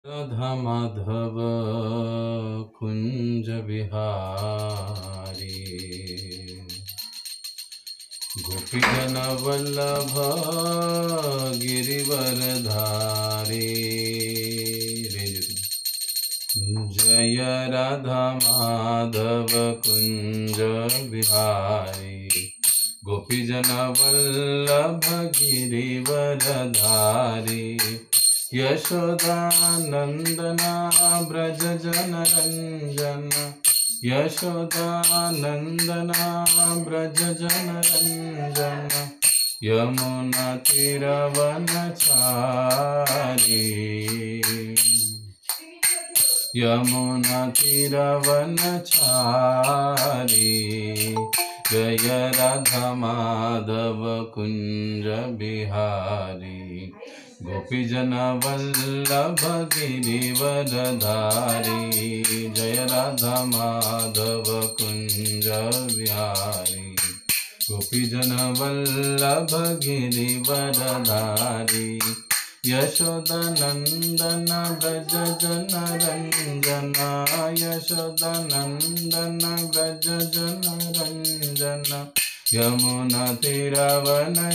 राधा माधव कुंज बिहारी गोपीजन वल्लभ गिरिवरधारी। जय राधा माधव कुंज बिहारी गोपीजन वल्लभ गिरिवरधारी। यशोदानंदना ब्रज जनरंजन यशोदानंदना ब्रज जनरंजन यमुना तीरवनचारी यमुना तीरवनचारी। जय राधा माधव कुंज बिहारी गोपीजन वल्लभ गिरिवरधारी। जय राधा माधव कुंज बिहारी गोपीजन वल्लभ गिरिवरधारी। यशोदानंदन ब्रज जनरंजन यशोदानंदन ब्रज जनरंजन यमुना तीरवनचारी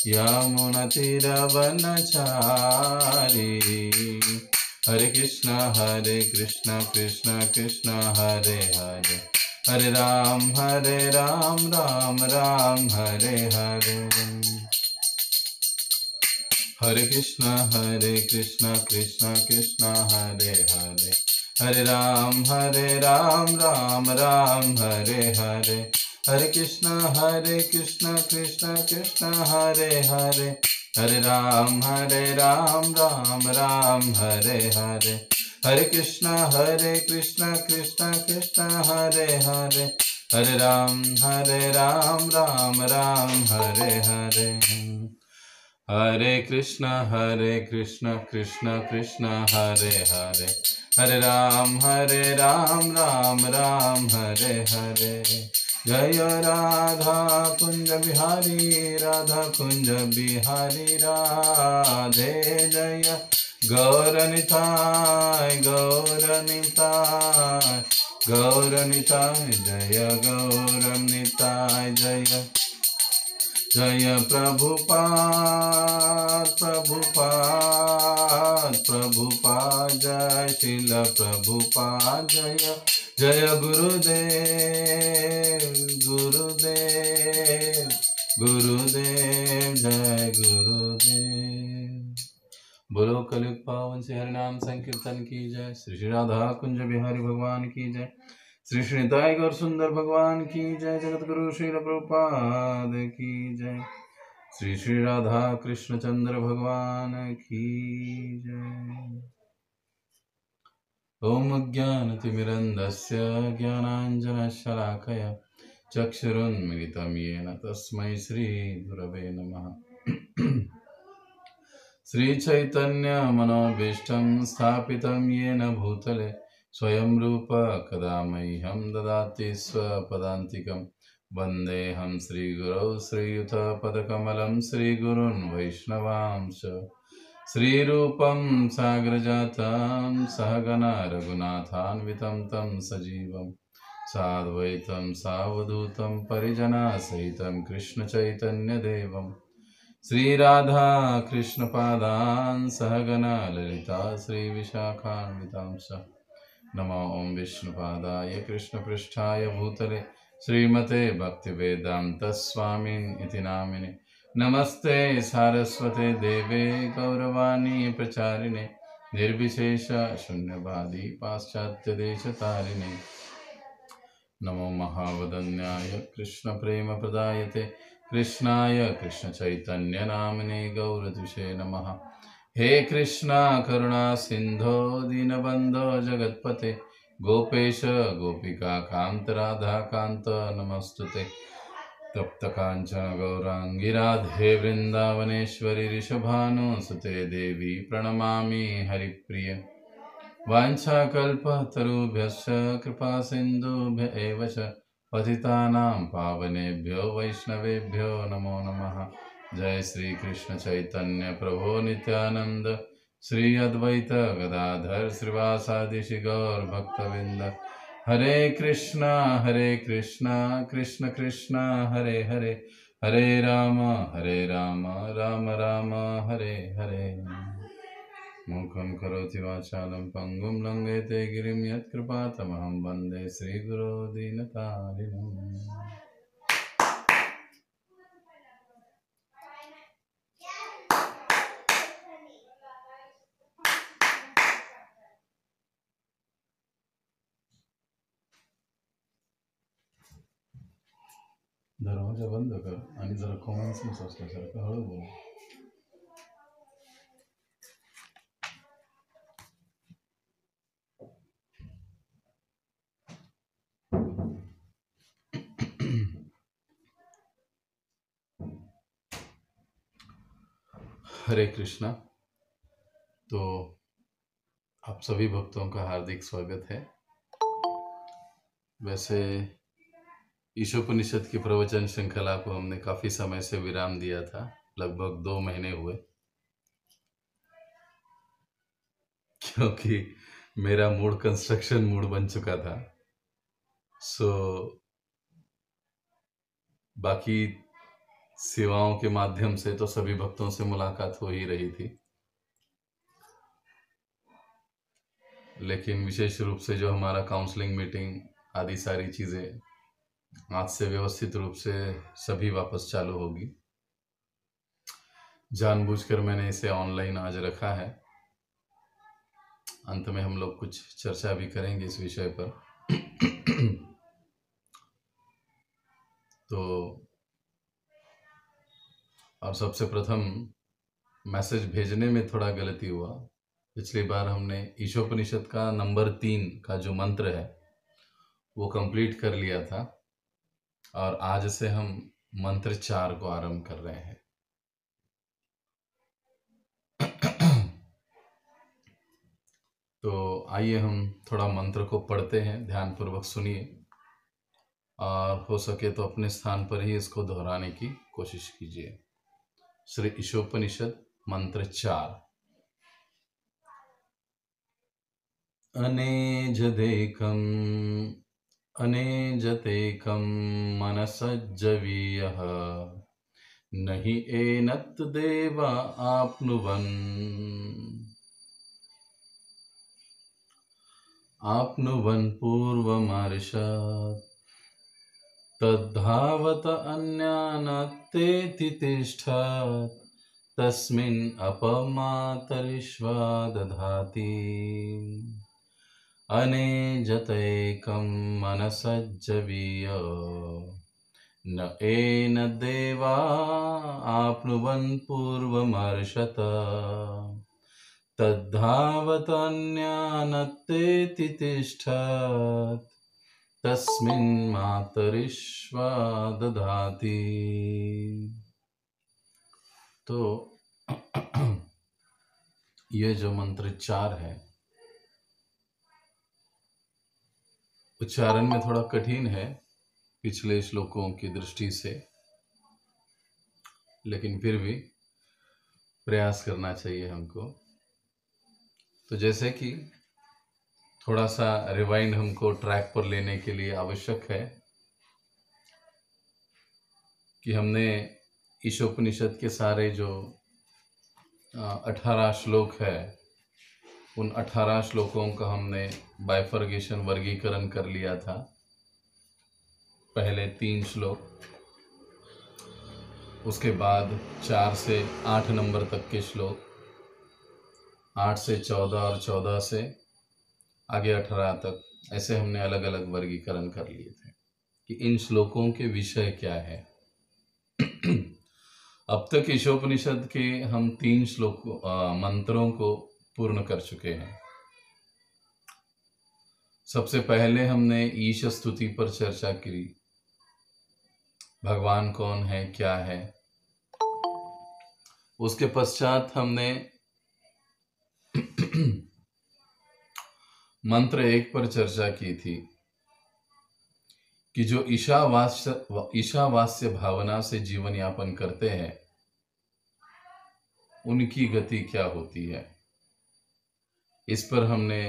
यमुना तीरवनचारी। हरे कृष्ण कृष्ण कृष्ण हरे हरे हरे राम राम राम हरे हरे। हरे कृष्ण कृष्ण कृष्ण हरे हरे हरे राम राम राम हरे हरे। हरे कृष्ण कृष्ण कृष्ण हरे हरे हरे राम राम राम हरे हरे। हरे कृष्ण कृष्ण कृष्ण हरे हरे हरे राम राम राम हरे हरे। हरे कृष्ण कृष्ण कृष्ण हरे हरे हरे राम राम राम हरे हरे। जय राधा कुंज बिहारी राधा कुंज बिहारी राधे जय गौरनिताय गौरनिताय गौरनिताय जय गौरनिताय जय जय प्रभुपाद प्रभुपाद प्रभुपाद जय श्रील प्रभुपाद जय जय गुरुदेव गुरुदेव गुरुदेव जय गुरुदेव। बोलो कलयुग पावन से हरिनाम संकीर्तन की जय। श्री श्री राधा कुंज बिहारी भगवान की जय। श्री श्री निताई गौर सुंदर भगवान की जय। जगत गुरु श्री प्रभुपाद की जय। श्री श्री राधा कृष्ण चंद्र भगवान की जय। ओम ज्ञानतिमिरन्धस्य ज्ञानाञ्जनशलाकया चक्षुरुन्मिलितं येन तस्मै श्री गुरवे नमः। श्री चैतन्य मनोभीष्टं स्थापितं येन भूतले स्वयं रूप कदा मह्यं ददाति स्वपदान्तिकं। वन्देऽहं श्रीगुरौ श्रीयुतपदकमलं श्रीगुरून् वैष्णवांश श्रीरूपं साग्रजातं सहगना रघुनाथान्वितं तं सजीवं साद्वैतं सावधूतं परिजनसहितं कृष्णचैतन्यदेवं श्रीराधा कृष्णपादान् सहगना ललिता श्रीविशाखान्वितांश। नमो ओं विष्णुपादाय कृष्णपृष्ठाय भूतले श्रीमते भक्तिवेदान्तस्वामिन् इति नामिने। नमस्ते सारस्वते देवे गौरवाणी प्रचारिणे निर्विशेष शून्यवादी पाश्चात्यदेशतारिणे। नमो महावदन्याय कृष्ण प्रेम प्रदायते कृष्णाय कृष्ण चैतन्य नामिने गौरतुषे नमः। हे कृष्णा करुणा सिंधो दीनबंधो जगत्पते गोपेश गोपिका कांत राधा कांत नमस्तुते। तप्त कांचन गौरांगी राधे वृंदावनेश्वरी ऋषभानुसुते देवी प्रणमामि हरिप्रिय। वाञ्छाकल्पतरुभ्यश्च कृपा सिन्धुभ्य एव च पतितानां पावनेभ्यो वैष्णवेभ्यो नमो नमः। जय श्री कृष्ण चैतन्य प्रभु नित्यानंद, श्री अद्वैत गदाधर श्रीवासादि श्री गौर भक्तविंद। हरे कृष्णा कृष्ण कृष्णा हरे हरे, हरे राम राम राम हरे हरे। मूकं करोति वाचालं पंगुं लंघयते गिरिं यत्कृपातमहं वन्दे श्रीगुरो दीनतारिणम्। दरवाजा बंद कर आणि जरा कॉमन सेन्स असल्यासारखं हळू बोल. हरे कृष्णा। तो आप सभी भक्तों का हार्दिक स्वागत है। वैसे ईशोपनिषद की प्रवचन श्रृंखला को हमने काफी समय से विराम दिया था, लगभग 2 महीने हुए, क्योंकि मेरा मूड कंस्ट्रक्शन मूड बन चुका था। बाकी सेवाओं के माध्यम से तो सभी भक्तों से मुलाकात हो ही रही थी, लेकिन विशेष रूप से जो हमारा काउंसलिंग मीटिंग आदि सारी चीजें आज से व्यवस्थित रूप से सभी वापस चालू होगी। जानबूझकर मैंने इसे ऑनलाइन आज रखा है। अंत में हम लोग कुछ चर्चा भी करेंगे इस विषय पर। तो और सबसे प्रथम मैसेज भेजने में थोड़ा गलती हुआ। पिछली बार हमने ईशोपनिषद का नंबर 3 का जो मंत्र है वो कंप्लीट कर लिया था, और आज से हम मंत्र 4 को आरंभ कर रहे हैं। तो आइए हम थोड़ा मंत्र को पढ़ते हैं, ध्यानपूर्वक सुनिए, और हो सके तो अपने स्थान पर ही इसको दोहराने की कोशिश कीजिए। श्री ईशोपनिषद मंत्र 4। अनेजतेकं मनसज्जवीयः, नहि एनत् देव आप्नुवन् पूर्वमर्षत्, तद्धावत अन्यानत्तेति तिष्ठत्, तस्मिन् अपमातरिष्वा दधाति। अनेजतैकं मनसज्जवीय, न एन देवा आप्नुवन् पूर्वमर्षत, तद्धावतन्यानत्तेति तिष्ठत्, तस्मिन् मातरिष्वा दधाति। तो ये जो मंत्र 4 है, उच्चारण में थोड़ा कठिन है पिछले श्लोकों की दृष्टि से, लेकिन फिर भी प्रयास करना चाहिए हमको। तो जैसे कि थोड़ा सा रिवाइंड हमको ट्रैक पर लेने के लिए आवश्यक है कि हमने ईशोपनिषद के सारे जो 18 श्लोक है, उन 18 श्लोकों का हमने बाइफर्गेशन, वर्गीकरण कर लिया था। पहले 3 श्लोक, उसके बाद 4 से 8 नंबर तक के श्लोक, 8 से 14 और 14 से आगे 18 तक, ऐसे हमने अलग अलग वर्गीकरण कर लिए थे कि इन श्लोकों के विषय क्या है। अब तक ईशोपनिषद के हम 3 मंत्रों को पूर्ण कर चुके हैं। सबसे पहले हमने ईश स्तुति पर चर्चा की, भगवान कौन है, क्या है। उसके पश्चात हमने मंत्र 1 पर चर्चा की थी कि जो ईशावास्य भावना से जीवन यापन करते हैं उनकी गति क्या होती है, इस पर हमने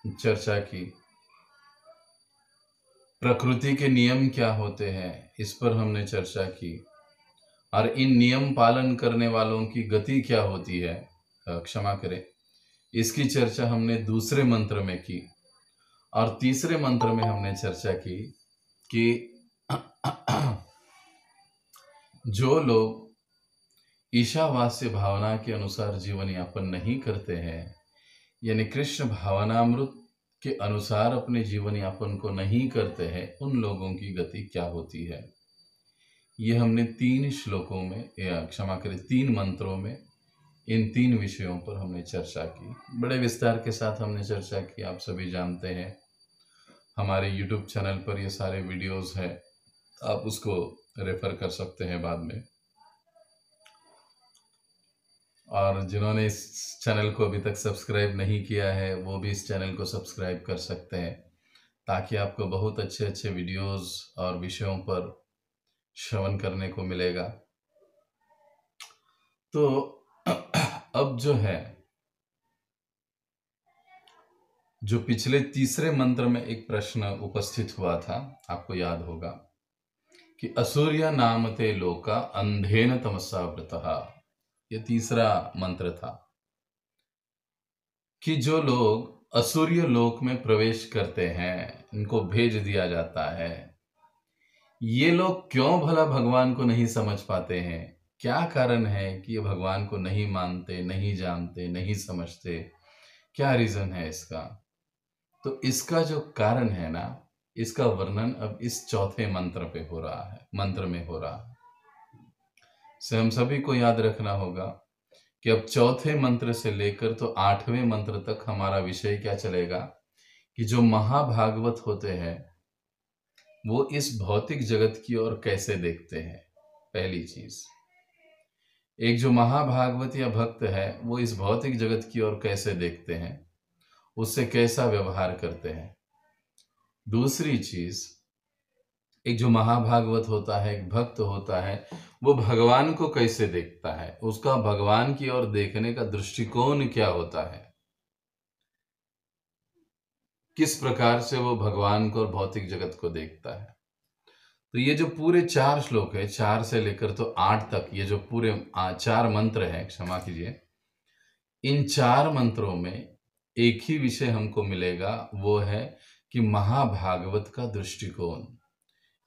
चर्चा की। प्रकृति के नियम क्या होते हैं, इस पर हमने चर्चा की। और इन नियम पालन करने वालों की गति क्या होती है, क्षमा करें, इसकी चर्चा हमने दूसरे मंत्र में की। और तीसरे मंत्र में हमने चर्चा की कि जो लोग ईशावास्य भावना के अनुसार जीवन यापन नहीं करते हैं, यानी कृष्ण भावनामृत के अनुसार अपने जीवन यापन को नहीं करते हैं, उन लोगों की गति क्या होती है, ये हमने 3 श्लोकों में, या क्षमा करें 3 मंत्रों में इन 3 विषयों पर हमने चर्चा की। बड़े विस्तार के साथ हमने चर्चा की। आप सभी जानते हैं हमारे YouTube चैनल पर ये सारे वीडियोस हैं, आप उसको रेफर कर सकते हैं बाद में। और जिन्होंने इस चैनल को अभी तक सब्सक्राइब नहीं किया है, वो भी इस चैनल को सब्सक्राइब कर सकते हैं, ताकि आपको बहुत अच्छे अच्छे वीडियोस और विषयों पर श्रवण करने को मिलेगा। तो अब जो है, जो पिछले तीसरे मंत्र में एक प्रश्न उपस्थित हुआ था, आपको याद होगा कि असुर्य नामते लोका अंधेन तमसा वृतः, ये तीसरा मंत्र था कि जो लोग असुर्य लोक में प्रवेश करते हैं, इनको भेज दिया जाता है, ये लोग क्यों भला भगवान को नहीं समझ पाते हैं? क्या कारण है कि ये भगवान को नहीं मानते, नहीं जानते, नहीं समझते? क्या रीजन है इसका? तो इसका जो कारण है ना, इसका वर्णन अब इस चौथे मंत्र में हो रहा है। से हम सभी को याद रखना होगा कि अब चौथे मंत्र से लेकर तो 8वें मंत्र तक हमारा विषय क्या चलेगा कि जो महाभागवत होते हैं वो इस भौतिक जगत की ओर कैसे देखते हैं। पहली चीज, एक जो महाभागवत या भक्त है वो इस भौतिक जगत की ओर कैसे देखते हैं, उससे कैसा व्यवहार करते हैं। दूसरी चीज, एक जो महाभागवत होता है, एक भक्त होता है, वो भगवान को कैसे देखता है, उसका भगवान की ओर देखने का दृष्टिकोण क्या होता है, किस प्रकार से वो भगवान को और भौतिक जगत को देखता है। तो ये जो पूरे 4 श्लोक है, 4 से लेकर तो 8 तक, ये जो पूरे 4 मंत्र है, क्षमा कीजिए, इन 4 मंत्रों में एक ही विषय हमको मिलेगा, वो है कि महाभागवत का दृष्टिकोण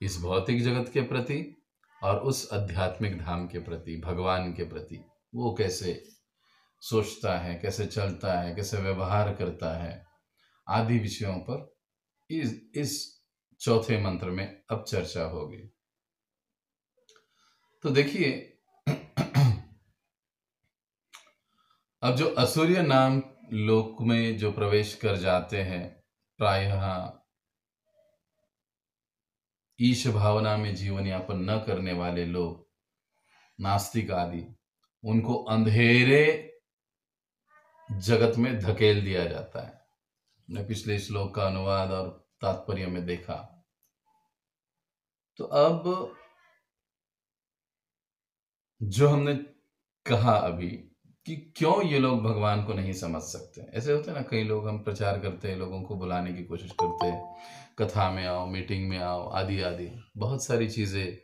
इस भौतिक जगत के प्रति और उस आध्यात्मिक धाम के प्रति, भगवान के प्रति, वो कैसे सोचता है, कैसे चलता है, कैसे व्यवहार करता है, आदि विषयों पर इस चौथे मंत्र में अब चर्चा होगी। तो देखिए, अब जो असुर्य नाम लोक में जो प्रवेश कर जाते हैं, प्रायः ईश भावना में जीवन यापन न करने वाले लोग, नास्तिक आदि, उनको अंधेरे जगत में धकेल दिया जाता है। हमने पिछले श्लोक का अनुवाद और तात्पर्य में देखा। तो अब जो हमने कहा अभी कि क्यों ये लोग भगवान को नहीं समझ सकते। ऐसे होते हैं ना, कई लोग, हम प्रचार करते हैं, लोगों को बुलाने की कोशिश करते हैं, कथा में आओ, मीटिंग में आओ, आदि आदि, बहुत सारी चीज़ें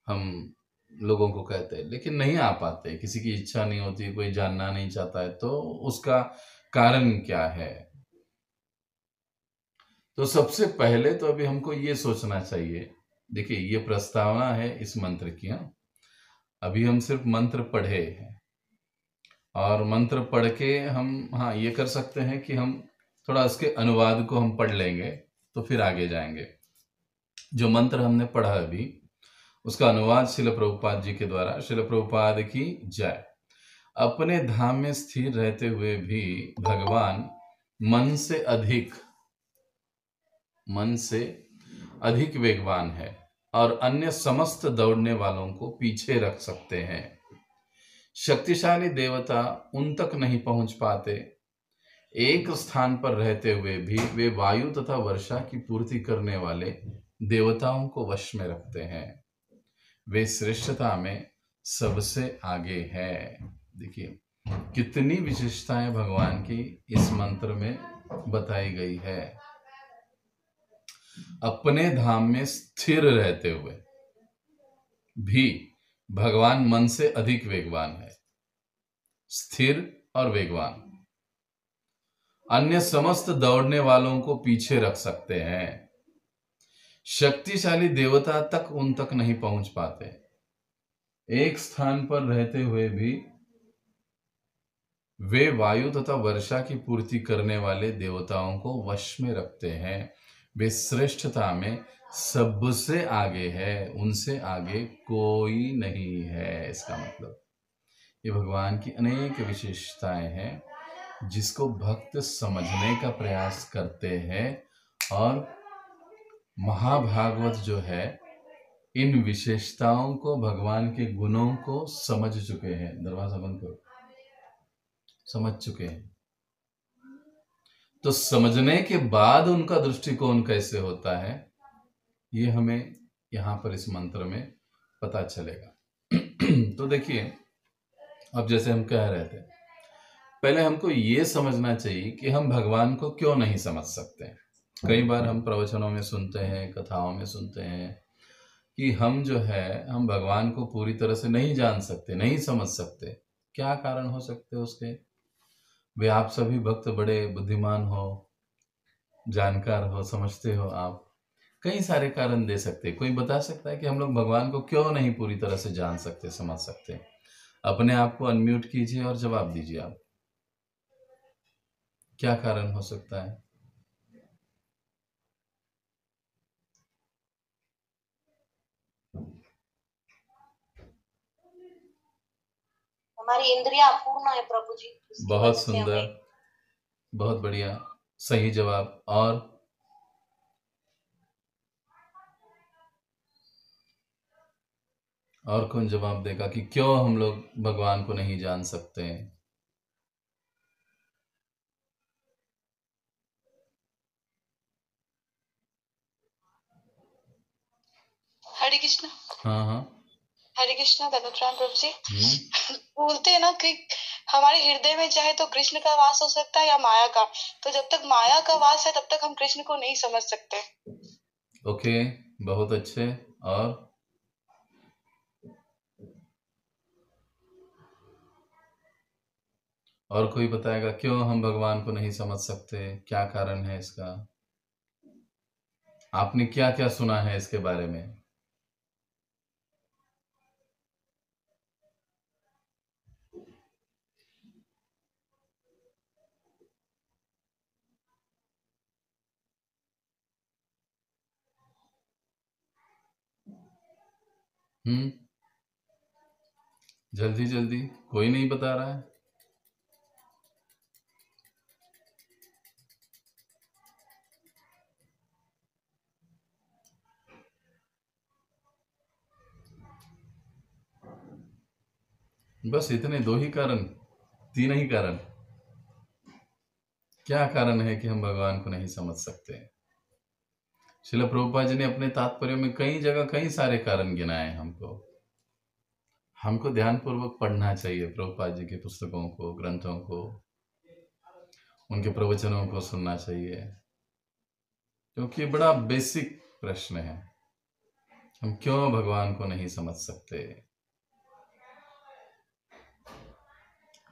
हम लोगों को कहते हैं, लेकिन नहीं आ पाते। किसी की इच्छा नहीं होती, कोई जानना नहीं चाहता है, तो उसका कारण क्या है? तो सबसे पहले तो अभी हमको ये सोचना चाहिए, देखिए ये प्रस्तावना है इस मंत्र की। अभी हम सिर्फ मंत्र पढ़े हैं, और मंत्र पढ़ के हम ये कर सकते हैं कि हम थोड़ा इसके अनुवाद को हम पढ़ लेंगे, तो फिर आगे जाएंगे। जो मंत्र हमने पढ़ा अभी, उसका अनुवाद श्रील प्रभुपाद जी के द्वारा, श्रील प्रभुपाद की जय। अपने धाम में स्थिर रहते हुए भी भगवान मन से अधिक वेगवान है और अन्य समस्त दौड़ने वालों को पीछे रख सकते हैं। शक्तिशाली देवता उन तक नहीं पहुंच पाते। एक स्थान पर रहते हुए भी वे वायु तथा वर्षा की पूर्ति करने वाले देवताओं को वश में रखते हैं। वे श्रेष्ठता में सबसे आगे हैं। देखिए कितनी विशेषताएं भगवान की इस मंत्र में बताई गई है। अपने धाम में स्थिर रहते हुए भी भगवान मन से अधिक वेगवान है, स्थिर और वेगवान। अन्य समस्त दौड़ने वालों को पीछे रख सकते हैं। शक्तिशाली देवता तक उन तक नहीं पहुंच पाते। एक स्थान पर रहते हुए भी वे वायु तथा वर्षा की पूर्ति करने वाले देवताओं को वश में रखते हैं। वे श्रेष्ठता में सबसे आगे है, उनसे आगे कोई नहीं है। इसका मतलब ये भगवान की अनेक विशेषताएं हैं जिसको भक्त समझने का प्रयास करते हैं, और महाभागवत जो है इन विशेषताओं को, भगवान के गुणों को समझ चुके हैं। दरवाजा बंद करो। समझ चुके हैं, तो समझने के बाद उनका दृष्टिकोण कैसे होता है ये हमें यहां पर इस मंत्र में पता चलेगा। तो देखिए, अब जैसे हम कह रहे थे, पहले हमको ये समझना चाहिए कि हम भगवान को क्यों नहीं समझ सकते। कई बार हम प्रवचनों में सुनते हैं, कथाओं में सुनते हैं कि हम जो है, हम भगवान को पूरी तरह से नहीं जान सकते, नहीं समझ सकते। क्या कारण हो सकते हैं उसके? वे आप सभी भक्त बड़े बुद्धिमान हो, जानकार हो, समझते हो, आप कई सारे कारण दे सकते हैं। कोई बता सकता है कि हम लोग भगवान को क्यों नहीं पूरी तरह से जान सकते, समझ सकते? अपने आप को अनम्यूट कीजिए और जवाब दीजिए। आप क्या कारण हो सकता है? हमारी इंद्रियां अपूर्ण है प्रभु जी। बहुत सुंदर, बहुत बढ़िया, सही जवाब। और कौन जवाब देगा कि क्यों हम लोग भगवान को नहीं जान सकते हैं? हरे कृष्णा। हाँ हाँ, हरे कृष्णा धनुत्राम प्रभु जी। बोलते हैं ना कि हमारे हृदय में चाहे तो कृष्ण का वास हो सकता है या माया का, तो जब तक माया का वास है तब तक हम कृष्ण को नहीं समझ सकते। ओके, बहुत अच्छे। और कोई बताएगा क्यों हम भगवान को नहीं समझ सकते? क्या कारण है इसका? आपने क्या क्या सुना है इसके बारे में? जल्दी जल्दी, कोई नहीं बता रहा है। बस इतने दो ही कारण, तीन ही कारण? क्या कारण है कि हम भगवान को नहीं समझ सकते? श्रील प्रभुपाद जी ने अपने तात्पर्य में कई जगह कई सारे कारण गिनाए। हमको ध्यानपूर्वक पढ़ना चाहिए प्रभुपाद जी की पुस्तकों को, ग्रंथों को, उनके प्रवचनों को सुनना चाहिए, क्योंकि बड़ा बेसिक प्रश्न है, हम क्यों भगवान को नहीं समझ सकते।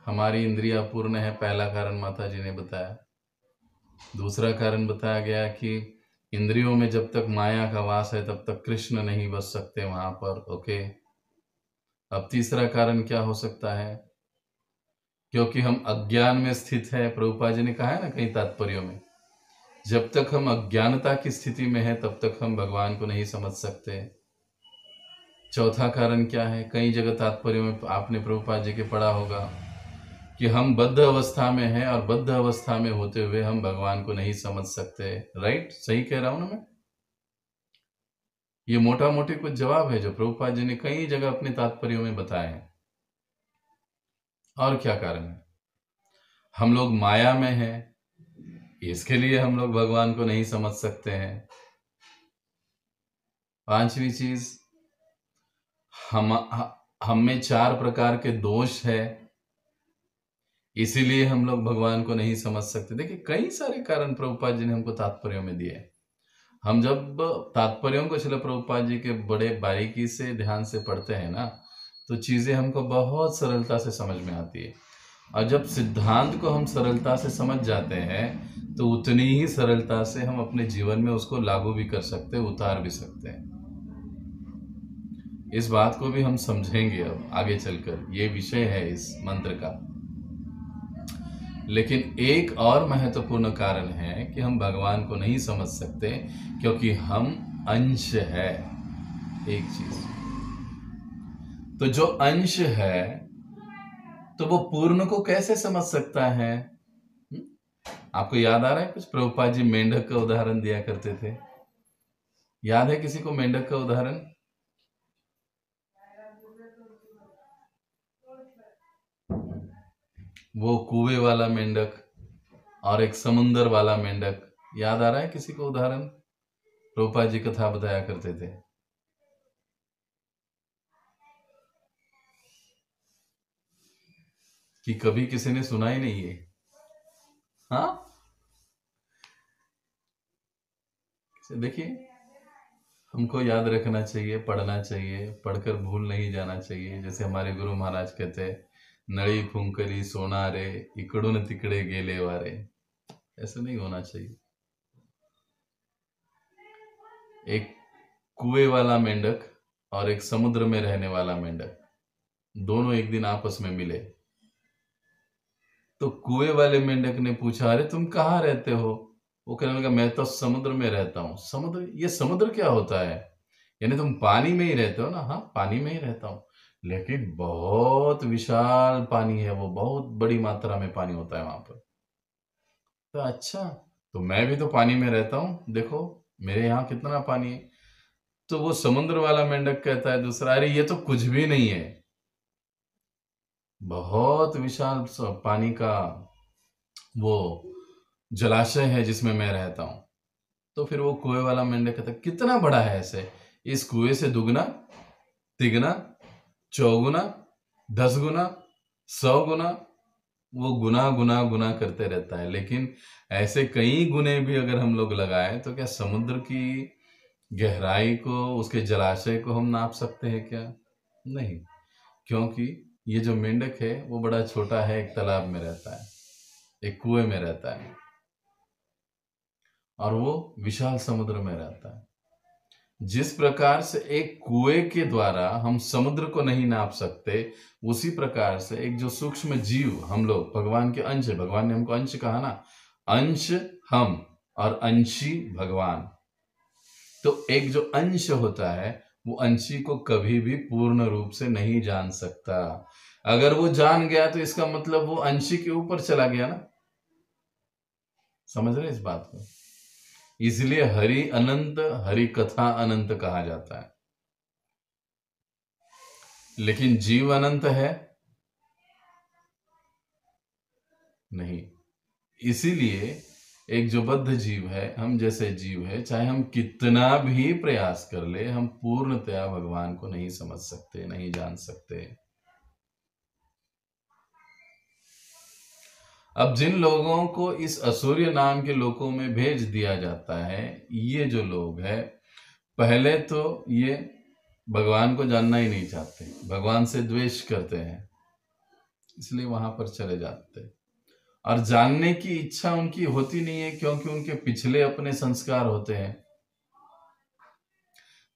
हमारी इंद्रिया पूर्ण है, पहला कारण माता जी ने बताया। दूसरा कारण बताया गया कि इंद्रियों में जब तक माया का वास है तब तक कृष्ण नहीं बस सकते वहां पर। ओके, अब तीसरा कारण क्या हो सकता है? क्योंकि हम अज्ञान में स्थित है। प्रभुपाद जी ने कहा है ना कई तात्पर्यों में, जब तक हम अज्ञानता की स्थिति में है तब तक हम भगवान को नहीं समझ सकते। चौथा कारण क्या है? कई जगह तात्पर्यों में आपने प्रभुपाद जी के पढ़ा होगा कि हम बद्ध अवस्था में हैं, और बद्ध अवस्था में होते हुए हम भगवान को नहीं समझ सकते। राइट, सही कह रहा हूं ना मैं? ये मोटा मोटी कुछ जवाब है जो प्रभुपाद जी ने कई जगह अपने तात्पर्यों में बताए हैं। और क्या कारण है? हम लोग माया में हैं, इसके लिए हम लोग भगवान को नहीं समझ सकते हैं। पांचवी चीज, हम में 4 प्रकार के दोष है, इसीलिए हम लोग भगवान को नहीं समझ सकते। देखिए कई सारे कारण प्रभुपाद जी ने हमको तात्पर्यों में दिए हैं। हम जब तात्पर्यों को श्रील प्रभुपाद जी के बड़े बारीकी से ध्यान से पढ़ते हैं ना, तो चीजें हमको बहुत सरलता से समझ में आती है। और जब सिद्धांत को हम सरलता से समझ जाते हैं तो उतनी ही सरलता से हम अपने जीवन में उसको लागू भी कर सकते हैं, उतार भी सकते हैं। इस बात को भी हम समझेंगे अब आगे चलकर, ये विषय है इस मंत्र का। लेकिन एक और महत्वपूर्ण कारण है कि हम भगवान को नहीं समझ सकते क्योंकि हम अंश है। एक चीज तो जो अंश है तो वो पूर्ण को कैसे समझ सकता है? आपको याद आ रहा है कुछ? प्रभुपाद जी मेंढक का उदाहरण दिया करते थे। याद है किसी को मेंढक का उदाहरण? वो कुएं वाला मेंढक और एक समुंदर वाला मेंढक, याद आ रहा है किसी को उदाहरण? प्रभुपाद जी कथा बताया करते थे। कि कभी किसी ने सुना ही नहीं है? हाँ, देखिए हमको याद रखना चाहिए, पढ़ना चाहिए, पढ़कर भूल नहीं जाना चाहिए। जैसे हमारे गुरु महाराज कहते हैं, नळी फुंकली सोना रे, इकडून तिकडे गेले वारे। ऐसा नहीं होना चाहिए। एक कुएं वाला मेंढक और एक समुद्र में रहने वाला मेंढक, दोनों एक दिन आपस में मिले। तो कुएं वाले मेंढक ने पूछा, अरे तुम कहाँ रहते हो? वो कहने लगा, मैं तो समुद्र में रहता हूँ। समुद्र? ये समुद्र क्या होता है? यानी तुम पानी में ही रहते हो ना? हाँ, पानी में ही रहता हूँ, लेकिन बहुत विशाल पानी है, वो बहुत बड़ी मात्रा में पानी होता है वहां पर। तो अच्छा, तो मैं भी तो पानी में रहता हूँ, देखो मेरे यहाँ कितना पानी है। तो वो समुद्र वाला मेंढक कहता है दूसरा, अरे ये तो कुछ भी नहीं है, बहुत विशाल पानी का वो जलाशय है जिसमें मैं रहता हूं। तो फिर वो कुएं वाला मेंढक कहता है, कितना बड़ा है ऐसे? इस कुएं से दुगना, तिगना, चौगुना, 10 गुना, 100 गुना, वो गुना गुना गुना करते रहता है। लेकिन ऐसे कई गुने भी अगर हम लोग लगाएं तो क्या समुद्र की गहराई को, उसके जलाशय को हम नाप सकते हैं क्या? नहीं, क्योंकि ये जो मेंढक है वो बड़ा छोटा है, एक तालाब में रहता है, एक कुएं में रहता है, और वो विशाल समुद्र में रहता है। जिस प्रकार से एक कुएं के द्वारा हम समुद्र को नहीं नाप सकते, उसी प्रकार से एक जो सूक्ष्म जीव हम लोग, भगवान के अंश, भगवान ने हमको अंश कहा ना, अंश हम और अंशी भगवान। तो एक जो अंश होता है वो अंशी को कभी भी पूर्ण रूप से नहीं जान सकता। अगर वो जान गया तो इसका मतलब वो अंशी के ऊपर चला गया ना। समझ रहे इस बात को? इसलिए हरि अनंत, हरि कथा अनंत कहा जाता है। लेकिन जीव अनंत है नहीं। इसीलिए एक जो बद्ध जीव है, हम जैसे जीव है, चाहे हम कितना भी प्रयास कर ले, हम पूर्णतया भगवान को नहीं समझ सकते, नहीं जान सकते। अब जिन लोगों को इस असुर्य नाम के लोकों में भेज दिया जाता है, ये जो लोग हैं, पहले तो ये भगवान को जानना ही नहीं चाहते, भगवान से द्वेष करते हैं, इसलिए वहां पर चले जाते हैं। और जानने की इच्छा उनकी होती नहीं है, क्योंकि उनके पिछले अपने संस्कार होते हैं।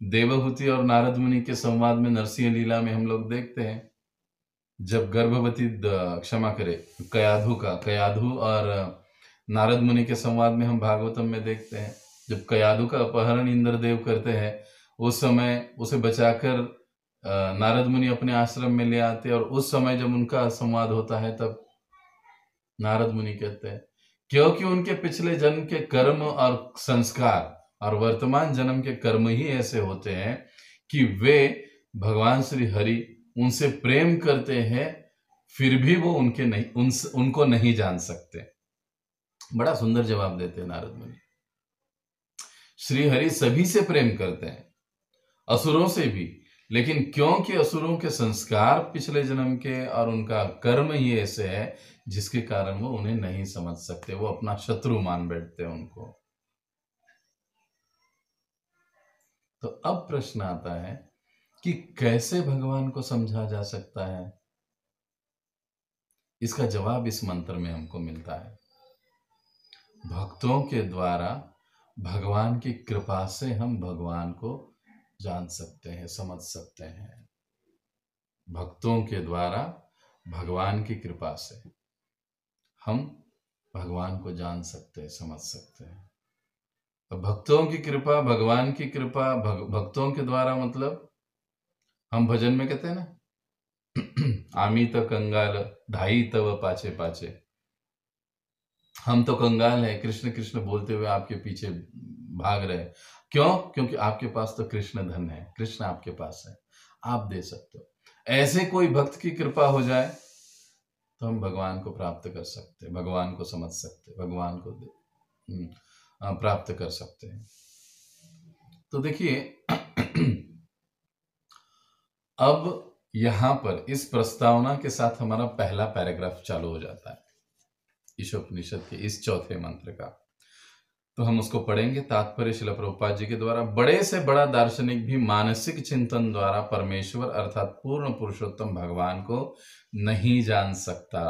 देवहूति और नारद मुनि के संवाद में, नरसिंह लीला में हम लोग देखते हैं, जब गर्भवती, क्षमा करे, कयाधु और नारद मुनि के संवाद में हम भागवतम में देखते हैं, जब कयाधु का अपहरण इंद्रदेव करते हैं, उस समय उसे बचाकर नारद मुनि अपने आश्रम में ले आते हैं। और उस समय जब उनका संवाद होता है, तब नारद मुनि कहते हैं, क्योंकि उनके पिछले जन्म के कर्म और संस्कार और वर्तमान जन्म के कर्म ही ऐसे होते हैं कि वे भगवान श्री हरि उनसे प्रेम करते हैं, फिर भी वो उनको नहीं जान सकते। बड़ा सुंदर जवाब देते हैं नारद मुनि। श्री हरि सभी से प्रेम करते हैं, असुरों से भी, लेकिन क्योंकि असुरों के संस्कार पिछले जन्म के और उनका कर्म ही ऐसे है जिसके कारण वो उन्हें नहीं समझ सकते, वो अपना शत्रु मान बैठते हैं उनको। तो अब प्रश्न आता है कि कैसे भगवान को समझा जा सकता है। इसका जवाब इस मंत्र में हमको मिलता है। भक्तों के द्वारा भगवान की कृपा से हम भगवान को जान सकते हैं, समझ सकते हैं। भक्तों के द्वारा भगवान की कृपा से हम भगवान को जान सकते हैं, समझ सकते हैं। भक्तों की कृपा, भगवान की कृपा, भक्तों के द्वारा मतलब हम भजन में कहते हैं ना, आमी तो कंगाल ढाई तव पाछे पाछे। हम तो कंगाल हैं, कृष्ण कृष्ण बोलते हुए आपके पीछे भाग रहे। क्यों? क्योंकि आपके पास तो कृष्ण धन है, कृष्ण आपके पास है, आप दे सकते हो। ऐसे कोई भक्त की कृपा हो जाए तो हम भगवान को प्राप्त कर सकते हैं, भगवान को समझ सकते हैं, भगवान को प्राप्त कर सकते हैं। तो देखिए अब यहां पर इस प्रस्तावना के साथ हमारा पहला पैराग्राफ चालू हो जाता है ईशोपनिषद के इस चौथे मंत्र का। तो हम उसको पढ़ेंगे। तात्पर्य श्रील प्रभुपाद जी के द्वारा, बड़े से बड़ा दार्शनिक भी मानसिक चिंतन द्वारा परमेश्वर अर्थात पूर्ण पुरुषोत्तम भगवान को नहीं जान सकता।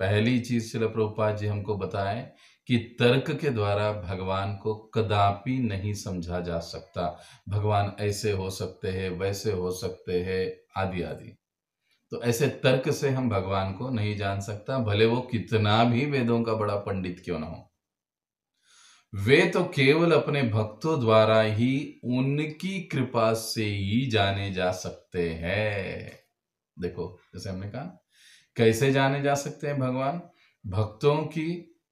पहली चीज श्रील प्रभुपाद जी हमको बताएं कि तर्क के द्वारा भगवान को कदापि नहीं समझा जा सकता। भगवान ऐसे हो सकते हैं, वैसे हो सकते हैं, आदि आदि। तो ऐसे तर्क से हम भगवान को नहीं जान सकता, भले वो कितना भी वेदों का बड़ा पंडित क्यों ना हो। वे तो केवल अपने भक्तों द्वारा ही उनकी कृपा से ही जाने जा सकते हैं। देखो, जैसे हमने कहा, कैसे जाने जा सकते हैं भगवान? भक्तों की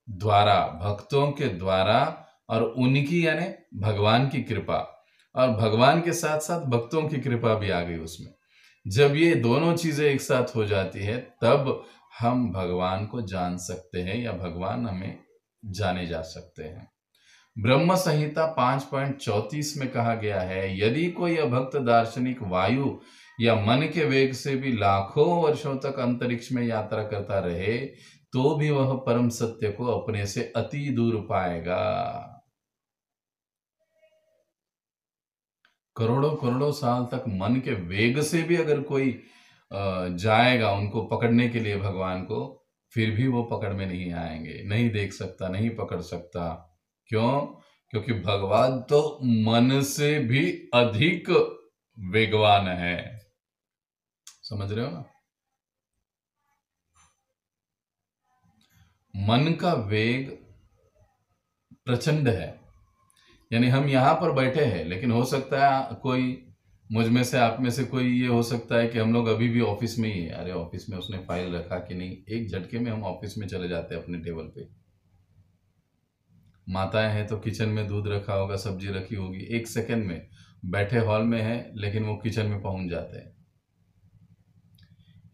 द्वारा, भक्तों के द्वारा, और उनकी यानी भगवान की कृपा, और भगवान के साथ साथ भक्तों की कृपा भी आ गई उसमें। जब ये दोनों चीजें एक साथ हो जाती है तब हम भगवान को जान सकते हैं, या भगवान हमें जाने जा सकते हैं। ब्रह्म संहिता 5.34 में कहा गया है, यदि कोई अभक्त दार्शनिक वायु या मन के वेग से भी लाखों वर्षों तक अंतरिक्ष में यात्रा करता रहे तो भी वह परम सत्य को अपने से अति दूर पाएगा। करोड़ों करोड़ों साल तक मन के वेग से भी अगर कोई जाएगा उनको पकड़ने के लिए भगवान को, फिर भी वो पकड़ में नहीं आएंगे, नहीं देख सकता, नहीं पकड़ सकता। क्यों? क्योंकि भगवान तो मन से भी अधिक वेगवान है। समझ रहे हो ना? मन का वेग प्रचंड है। यानी हम यहां पर बैठे हैं, लेकिन हो सकता है कोई मुझ में से, आप में से कोई, ये हो सकता है कि हम लोग अभी भी ऑफिस में ही है। अरे ऑफिस में उसने फाइल रखा कि नहीं, एक झटके में हम ऑफिस में चले जाते हैं अपने टेबल पे। माताएं हैं तो किचन में दूध रखा होगा, सब्जी रखी होगी, एक सेकंड में बैठे हॉल में है लेकिन वो किचन में पहुंच जाते हैं।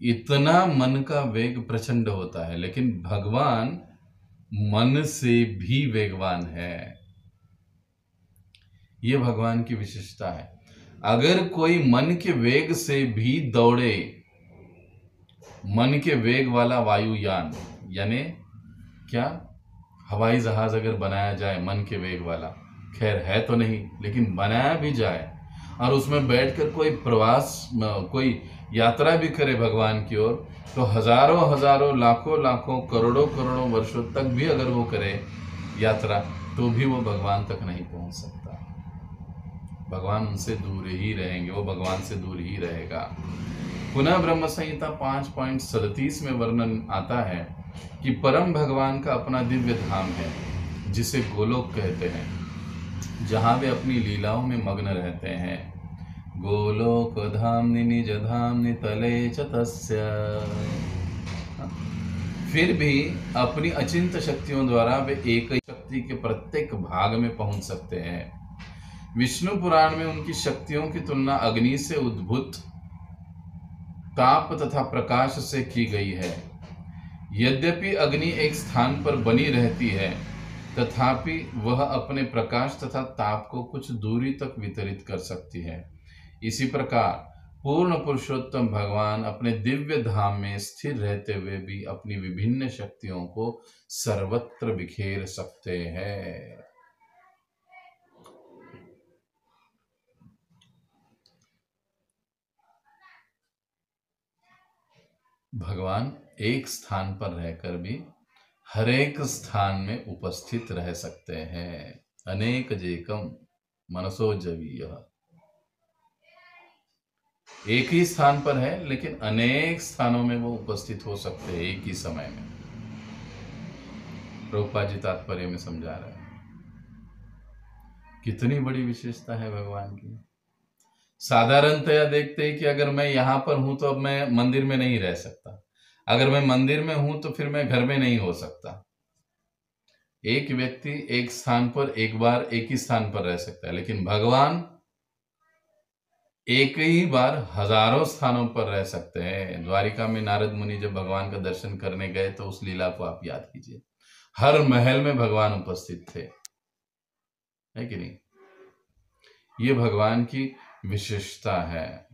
इतना मन का वेग प्रचंड होता है, लेकिन भगवान मन से भी वेगवान है। ये भगवान की विशेषता है। अगर कोई मन के वेग से भी दौड़े, मन के वेग वाला वायुयान, यानी क्या, हवाई जहाज अगर बनाया जाए मन के वेग वाला, खैर है तो नहीं लेकिन बनाया भी जाए, और उसमें बैठकर कोई प्रवास, कोई यात्रा भी करे भगवान की ओर, तो हजारों हजारों, लाखों लाखों, करोड़ों करोड़ों वर्षों तक भी अगर वो करे यात्रा, तो भी वो भगवान तक नहीं पहुंच सकता। भगवान उनसे दूर ही रहेंगे, वो भगवान से दूर ही रहेगा। पुनः ब्रह्म संहिता 5.37 में वर्णन आता है कि परम भगवान का अपना दिव्य धाम है, जिसे गोलोक कहते हैं, जहां वे अपनी लीलाओं में मग्न रहते हैं। गोलोक धामनि निज धामनि तले च तस्य। फिर भी अपनी अचिंत शक्तियों द्वारा वे एक ही शक्ति के प्रत्येक भाग में पहुंच सकते हैं। विष्णु पुराण में उनकी शक्तियों की तुलना अग्नि से उद्भूत ताप तथा प्रकाश से की गई है। यद्यपि अग्नि एक स्थान पर बनी रहती है, तथापि वह अपने प्रकाश तथा ताप को कुछ दूरी तक वितरित कर सकती है। इसी प्रकार पूर्ण पुरुषोत्तम भगवान अपने दिव्य धाम में स्थिर रहते हुए भी अपनी विभिन्न शक्तियों को सर्वत्र बिखेर सकते हैं। भगवान एक स्थान पर रहकर भी हर एक स्थान में उपस्थित रह सकते हैं। अनेक जेकम मनसो जवीय, एक ही स्थान पर है लेकिन अनेक स्थानों में वो उपस्थित हो सकते हैं एक ही समय में। प्रभुपाद जी तात्पर्य में समझा रहे हैं कितनी बड़ी विशेषता है भगवान की। साधारणतया देखते हैं कि अगर मैं यहां पर हूं तो अब मैं मंदिर में नहीं रह सकता, अगर मैं मंदिर में हूं तो फिर मैं घर में नहीं हो सकता। एक व्यक्ति एक स्थान पर एक बार एक ही स्थान पर रह सकता है, लेकिन भगवान एक ही बार हजारों स्थानों पर रह सकते हैं। द्वारिका में नारद मुनि जब भगवान का दर्शन करने गए तो उस लीला को आप याद कीजिए, हर महल में भगवान उपस्थित थे, है कि नहीं? ये भगवान की विशेषता है।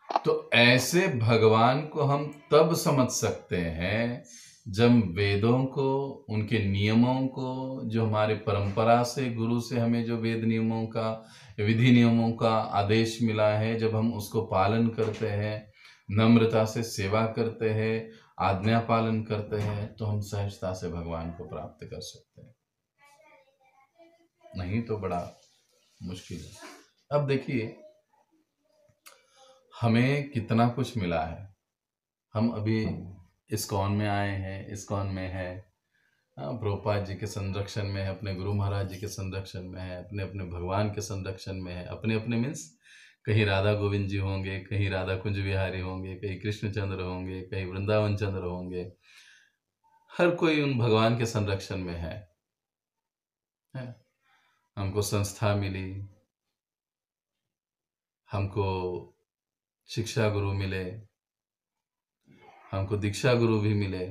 तो ऐसे भगवान को हम तब समझ सकते हैं जब वेदों को, उनके नियमों को, जो हमारे परंपरा से, गुरु से हमें जो वेद नियमों का, विधि नियमों का आदेश मिला है, जब हम उसको पालन करते हैं, नम्रता से सेवा करते हैं, आज्ञा पालन करते हैं, तो हम सहजता से भगवान को प्राप्त कर सकते हैं। नहीं तो बड़ा मुश्किल है। अब देखिए हमें कितना कुछ मिला है। हम अभी इस्कॉन में आए हैं, इस्कॉन में है, प्रभुपाद जी के संरक्षण में है, अपने गुरु महाराज जी के संरक्षण में है, अपने अपने भगवान के संरक्षण में है। अपने अपने मीन्स कहीं राधा गोविंद जी होंगे, कहीं राधा कुंज बिहारी होंगे, कहीं कृष्णचंद्र होंगे, कहीं वृंदावन चंद्र होंगे। हर कोई उन भगवान के संरक्षण में है। हमको संस्था मिली, हमको शिक्षा गुरु मिले, हमको दीक्षा गुरु भी मिले,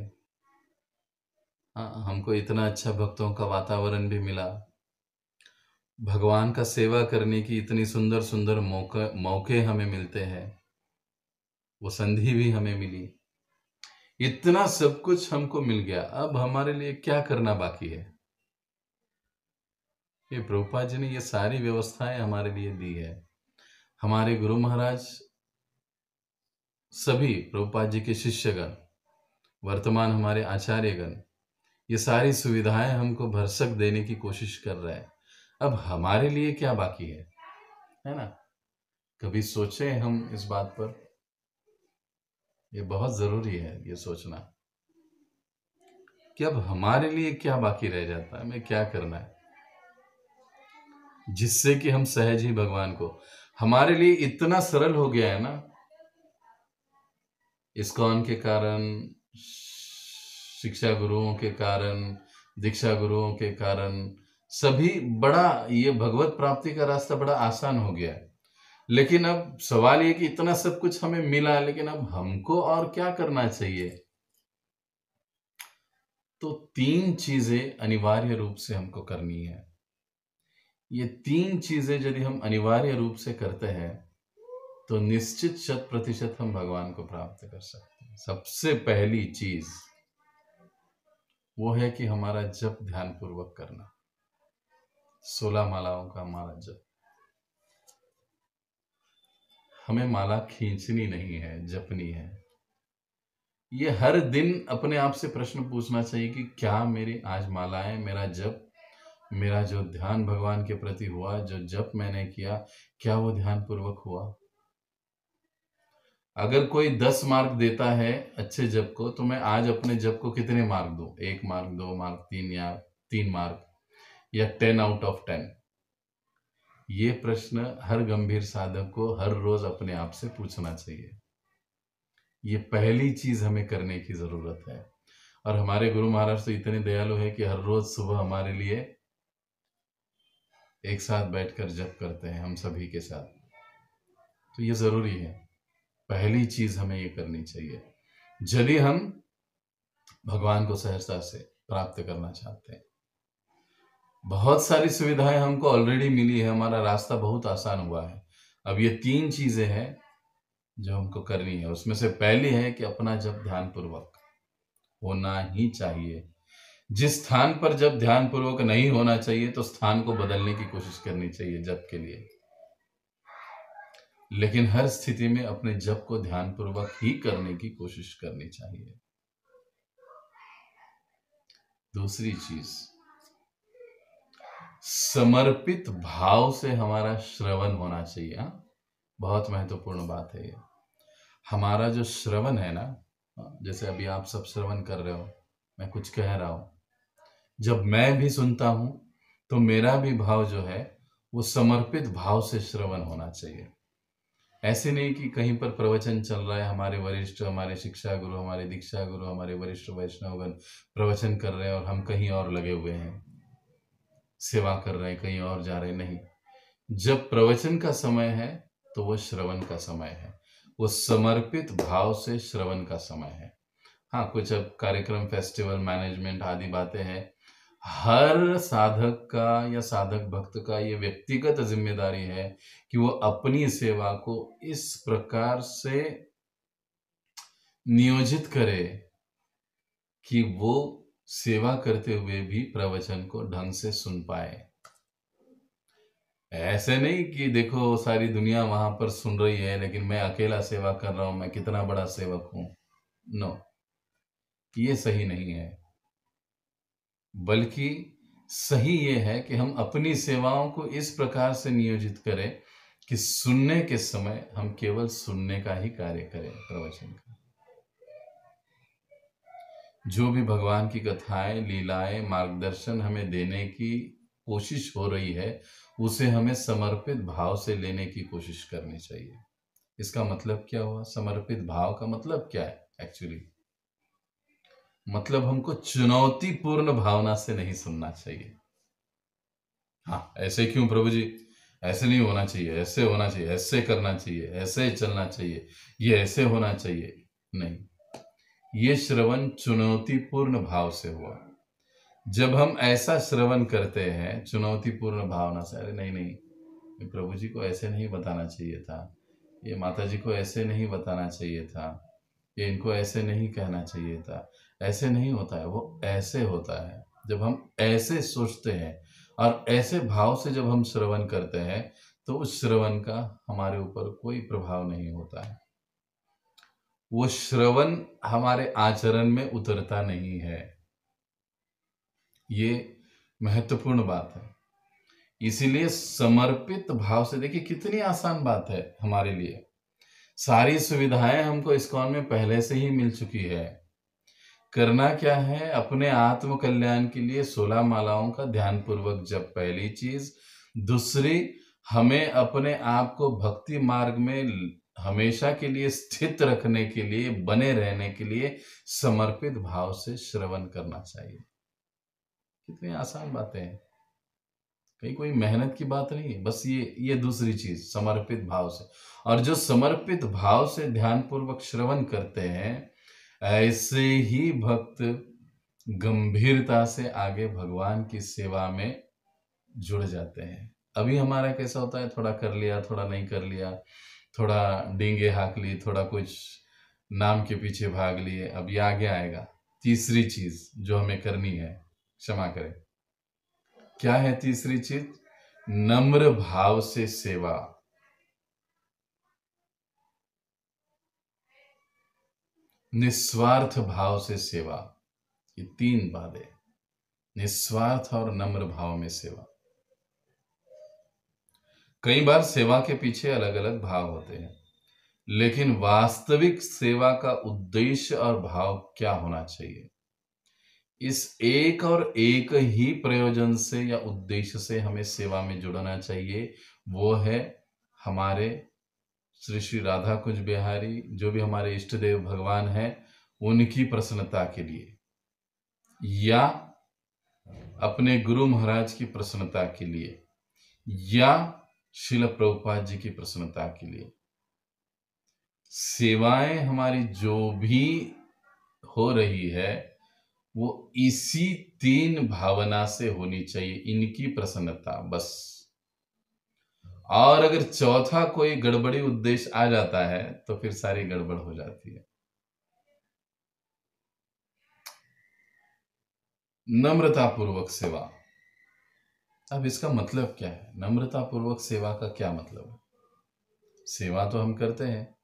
हमको इतना अच्छा भक्तों का वातावरण भी मिला, भगवान का सेवा करने की इतनी सुंदर सुंदर मौके हमें मिलते हैं, वो संधि भी हमें मिली। इतना सब कुछ हमको मिल गया, अब हमारे लिए क्या करना बाकी है? ये प्रभुपाद जी ने ये सारी व्यवस्थाएं हमारे लिए दी है। हमारे गुरु महाराज, सभी प्रभुपाद जी के शिष्यगण, वर्तमान हमारे आचार्यगण, ये सारी सुविधाएं हमको भरसक देने की कोशिश कर रहे हैं। अब हमारे लिए क्या बाकी है ना? कभी सोचे हम इस बात पर? ये बहुत जरूरी है ये सोचना कि अब हमारे लिए क्या बाकी रह जाता है, हमें क्या करना है, जिससे कि हम सहज ही भगवान को, हमारे लिए इतना सरल हो गया है ना इस्कॉन के कारण, शिक्षा गुरुओं के कारण, दीक्षा गुरुओं के कारण, सभी बड़ा, ये भगवत प्राप्ति का रास्ता बड़ा आसान हो गया है। लेकिन अब सवाल ये कि इतना सब कुछ हमें मिला, लेकिन अब हमको और क्या करना चाहिए? तो 3 चीजें अनिवार्य रूप से हमको करनी है। ये 3 चीजें यदि हम अनिवार्य रूप से करते हैं तो निश्चित 100% हम भगवान को प्राप्त कर सकते हैं। सबसे पहली चीज वो है कि हमारा जप ध्यान पूर्वक करना, 16 मालाओं का हमारा जप। हमें माला खींचनी नहीं है, जपनी है। ये हर दिन अपने आप से प्रश्न पूछना चाहिए कि क्या मेरी आज मालाएं, मेरा जप, मेरा जो ध्यान भगवान के प्रति हुआ, जो जप मैंने किया, क्या वो ध्यान पूर्वक हुआ? अगर कोई 10 मार्क देता है अच्छे जप को, तो मैं आज अपने जप को कितने मार्क दूं? 1 मार्क, 2 मार्क, 3 या 3 मार्क, या 10 आउट ऑफ 10? ये प्रश्न हर गंभीर साधक को हर रोज अपने आप से पूछना चाहिए। ये पहली चीज हमें करने की जरूरत है। और हमारे गुरु महाराज तो इतने दयालु है कि हर रोज सुबह हमारे लिए एक साथ बैठकर जप करते हैं हम सभी के साथ। तो ये जरूरी है, पहली चीज हमें ये करनी चाहिए यदि हम भगवान को सहजता से प्राप्त करना चाहते हैं। बहुत सारी सुविधाएं हमको ऑलरेडी मिली है, हमारा रास्ता बहुत आसान हुआ है। अब ये 3 चीजें हैं जो हमको करनी है। उसमें से पहली है कि अपना जप ध्यान पूर्वक होना ही चाहिए। जिस स्थान पर जब ध्यान पूर्वक नहीं होना चाहिए तो स्थान को बदलने की कोशिश करनी चाहिए जप के लिए, लेकिन हर स्थिति में अपने जप को ध्यान पूर्वक ही करने की कोशिश करनी चाहिए। दूसरी चीज, समर्पित भाव से हमारा श्रवण होना चाहिए। हाँ, बहुत महत्वपूर्ण बात है ये। हमारा जो श्रवण है ना, जैसे अभी आप सब श्रवण कर रहे हो, मैं कुछ कह रहा हूं, जब मैं भी सुनता हूं तो मेरा भी भाव जो है वो समर्पित भाव से श्रवण होना चाहिए। ऐसे नहीं कि कहीं पर प्रवचन चल रहा है, हमारे वरिष्ठ, हमारे शिक्षा गुरु, हमारे दीक्षा गुरु, हमारे वरिष्ठ वैष्णवगण प्रवचन कर रहे हैं और हम कहीं और लगे हुए हैं, सेवा कर रहे हैं, कहीं और जा रहे हैं। नहीं, जब प्रवचन का समय है तो वो श्रवण का समय है, वो समर्पित भाव से श्रवण का समय है। हाँ, कुछ अब कार्यक्रम, फेस्टिवल मैनेजमेंट आदि बातें हैं। हर साधक का या साधक भक्त का ये व्यक्तिगत जिम्मेदारी है कि वो अपनी सेवा को इस प्रकार से नियोजित करे कि वो सेवा करते हुए भी प्रवचन को ढंग से सुन पाए। ऐसे नहीं कि देखो सारी दुनिया वहां पर सुन रही है लेकिन मैं अकेला सेवा कर रहा हूं, मैं कितना बड़ा सेवक हूं। नो, ये सही नहीं है। बल्कि सही ये है कि हम अपनी सेवाओं को इस प्रकार से नियोजित करें कि सुनने के समय हम केवल सुनने का ही कार्य करें। प्रवचन का जो भी भगवान की कथाएं, लीलाएं, मार्गदर्शन हमें देने की कोशिश हो रही है, उसे हमें समर्पित भाव से लेने की कोशिश करनी चाहिए। इसका मतलब क्या हुआ? समर्पित भाव का मतलब क्या है एक्चुअली? मतलब हमको चुनौतीपूर्ण भावना से नहीं सुनना चाहिए। हाँ, ऐसे क्यों प्रभु जी? ऐसे नहीं होना चाहिए, ऐसे होना चाहिए, ऐसे करना चाहिए, ऐसे चलना चाहिए, ये ऐसे होना चाहिए। नहीं, ये श्रवण चुनौतीपूर्ण भाव से हुआ। जब हम ऐसा श्रवण करते हैं चुनौतीपूर्ण भावना से, अरे नहीं नहीं, प्रभु जी को ऐसे नहीं बताना चाहिए था, ये माता जी को ऐसे नहीं बताना चाहिए था, ये इनको ऐसे नहीं कहना चाहिए था, ऐसे नहीं होता है, वो ऐसे होता है। जब हम ऐसे सोचते हैं और ऐसे भाव से जब हम श्रवण करते हैं तो उस श्रवण का हमारे ऊपर कोई प्रभाव नहीं होता है, वो श्रवण हमारे आचरण में उतरता नहीं है। ये महत्वपूर्ण बात है। इसीलिए समर्पित भाव से, देखिए कितनी आसान बात है हमारे लिए। सारी सुविधाएं हमको इस्कॉन में पहले से ही मिल चुकी है। करना क्या है? अपने आत्म कल्याण के लिए 16 मालाओं का ध्यान पूर्वक जप, पहली चीज। दूसरी, हमें अपने आप को भक्ति मार्ग में हमेशा के लिए स्थित रखने के लिए, बने रहने के लिए समर्पित भाव से श्रवण करना चाहिए। कितनी आसान बातें हैं, कहीं कोई मेहनत की बात नहीं है। बस ये दूसरी चीज, समर्पित भाव से। और जो समर्पित भाव से ध्यान पूर्वक श्रवण करते हैं, ऐसे ही भक्त गंभीरता से आगे भगवान की सेवा में जुड़ जाते हैं। अभी हमारा कैसा होता है, थोड़ा कर लिया, थोड़ा नहीं कर लिया, थोड़ा डींगे हाँक ली, थोड़ा कुछ नाम के पीछे भाग लिए। अब ये आगे आएगा तीसरी चीज जो हमें करनी है, क्षमा करें, क्या है तीसरी चीज? नम्र भाव से सेवा। निस्वार्थ भाव से सेवा। ये 3 बातें, निस्वार्थ और नम्र भाव में सेवा। कई बार सेवा के पीछे अलग अलग भाव होते हैं, लेकिन वास्तविक सेवा का उद्देश्य और भाव क्या होना चाहिए, इस एक और एक ही प्रयोजन से या उद्देश्य से हमें सेवा में जुड़ना चाहिए। वो है हमारे श्री श्री राधा कुंज बिहारी, जो भी हमारे इष्ट देव भगवान हैं, उनकी प्रसन्नता के लिए, या अपने गुरु महाराज की प्रसन्नता के लिए, या श्रील प्रभुपाद जी की प्रसन्नता के लिए। सेवाएं हमारी जो भी हो रही है वो इसी 3 भावना से होनी चाहिए, इनकी प्रसन्नता बस। और अगर चौथा कोई गड़बड़ी उद्देश्य आ जाता है तो फिर सारी गड़बड़ हो जाती है। नम्रता पूर्वक सेवा। अब इसका मतलब क्या है? नम्रता पूर्वक सेवा का क्या मतलब है? सेवा तो हम करते हैं,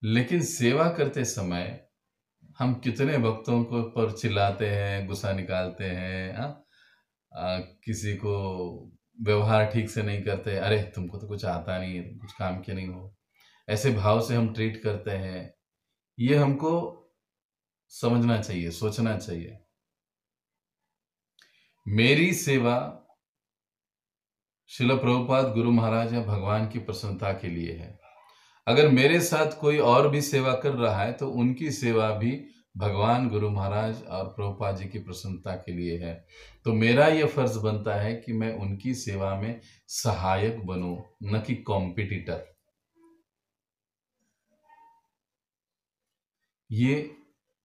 लेकिन सेवा करते समय हम कितने भक्तों को पर चिल्लाते हैं, गुस्सा निकालते हैं, किसी को व्यवहार ठीक से नहीं करते, अरे तुमको तो कुछ आता नहीं है, कुछ काम के नहीं हो, ऐसे भाव से हम ट्रीट करते हैं। ये हमको समझना चाहिए, सोचना चाहिए। मेरी सेवा श्रील प्रभुपाद गुरु महाराज या भगवान की प्रसन्नता के लिए है। अगर मेरे साथ कोई और भी सेवा कर रहा है तो उनकी सेवा भी भगवान गुरु महाराज और प्रभुपाद जी की प्रसन्नता के लिए है। तो मेरा यह फर्ज बनता है कि मैं उनकी सेवा में सहायक बनूं, न कि कॉम्पिटिटर। ये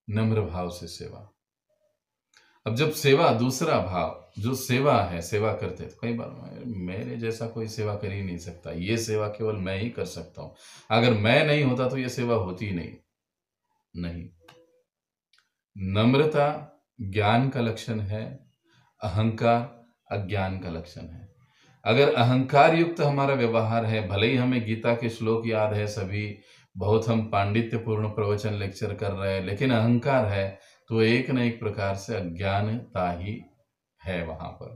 नम्र भाव से सेवा। अब जब सेवा, दूसरा भाव जो सेवा है, सेवा करते तो कई बार मेरे जैसा कोई सेवा कर ही नहीं सकता, ये सेवा केवल मैं ही कर सकता हूं, अगर मैं नहीं होता तो ये सेवा होती ही नहीं। नम्रता ज्ञान का लक्षण है, अहंकार अज्ञान का लक्षण है। अगर अहंकार युक्त हमारा व्यवहार है, भले ही हमें गीता के श्लोक याद है सभी, बहुत हम पांडित्यपूर्ण प्रवचन लेक्चर कर रहे हैं, लेकिन अहंकार है तो एक न एक प्रकार से अज्ञानता ही है वहां पर।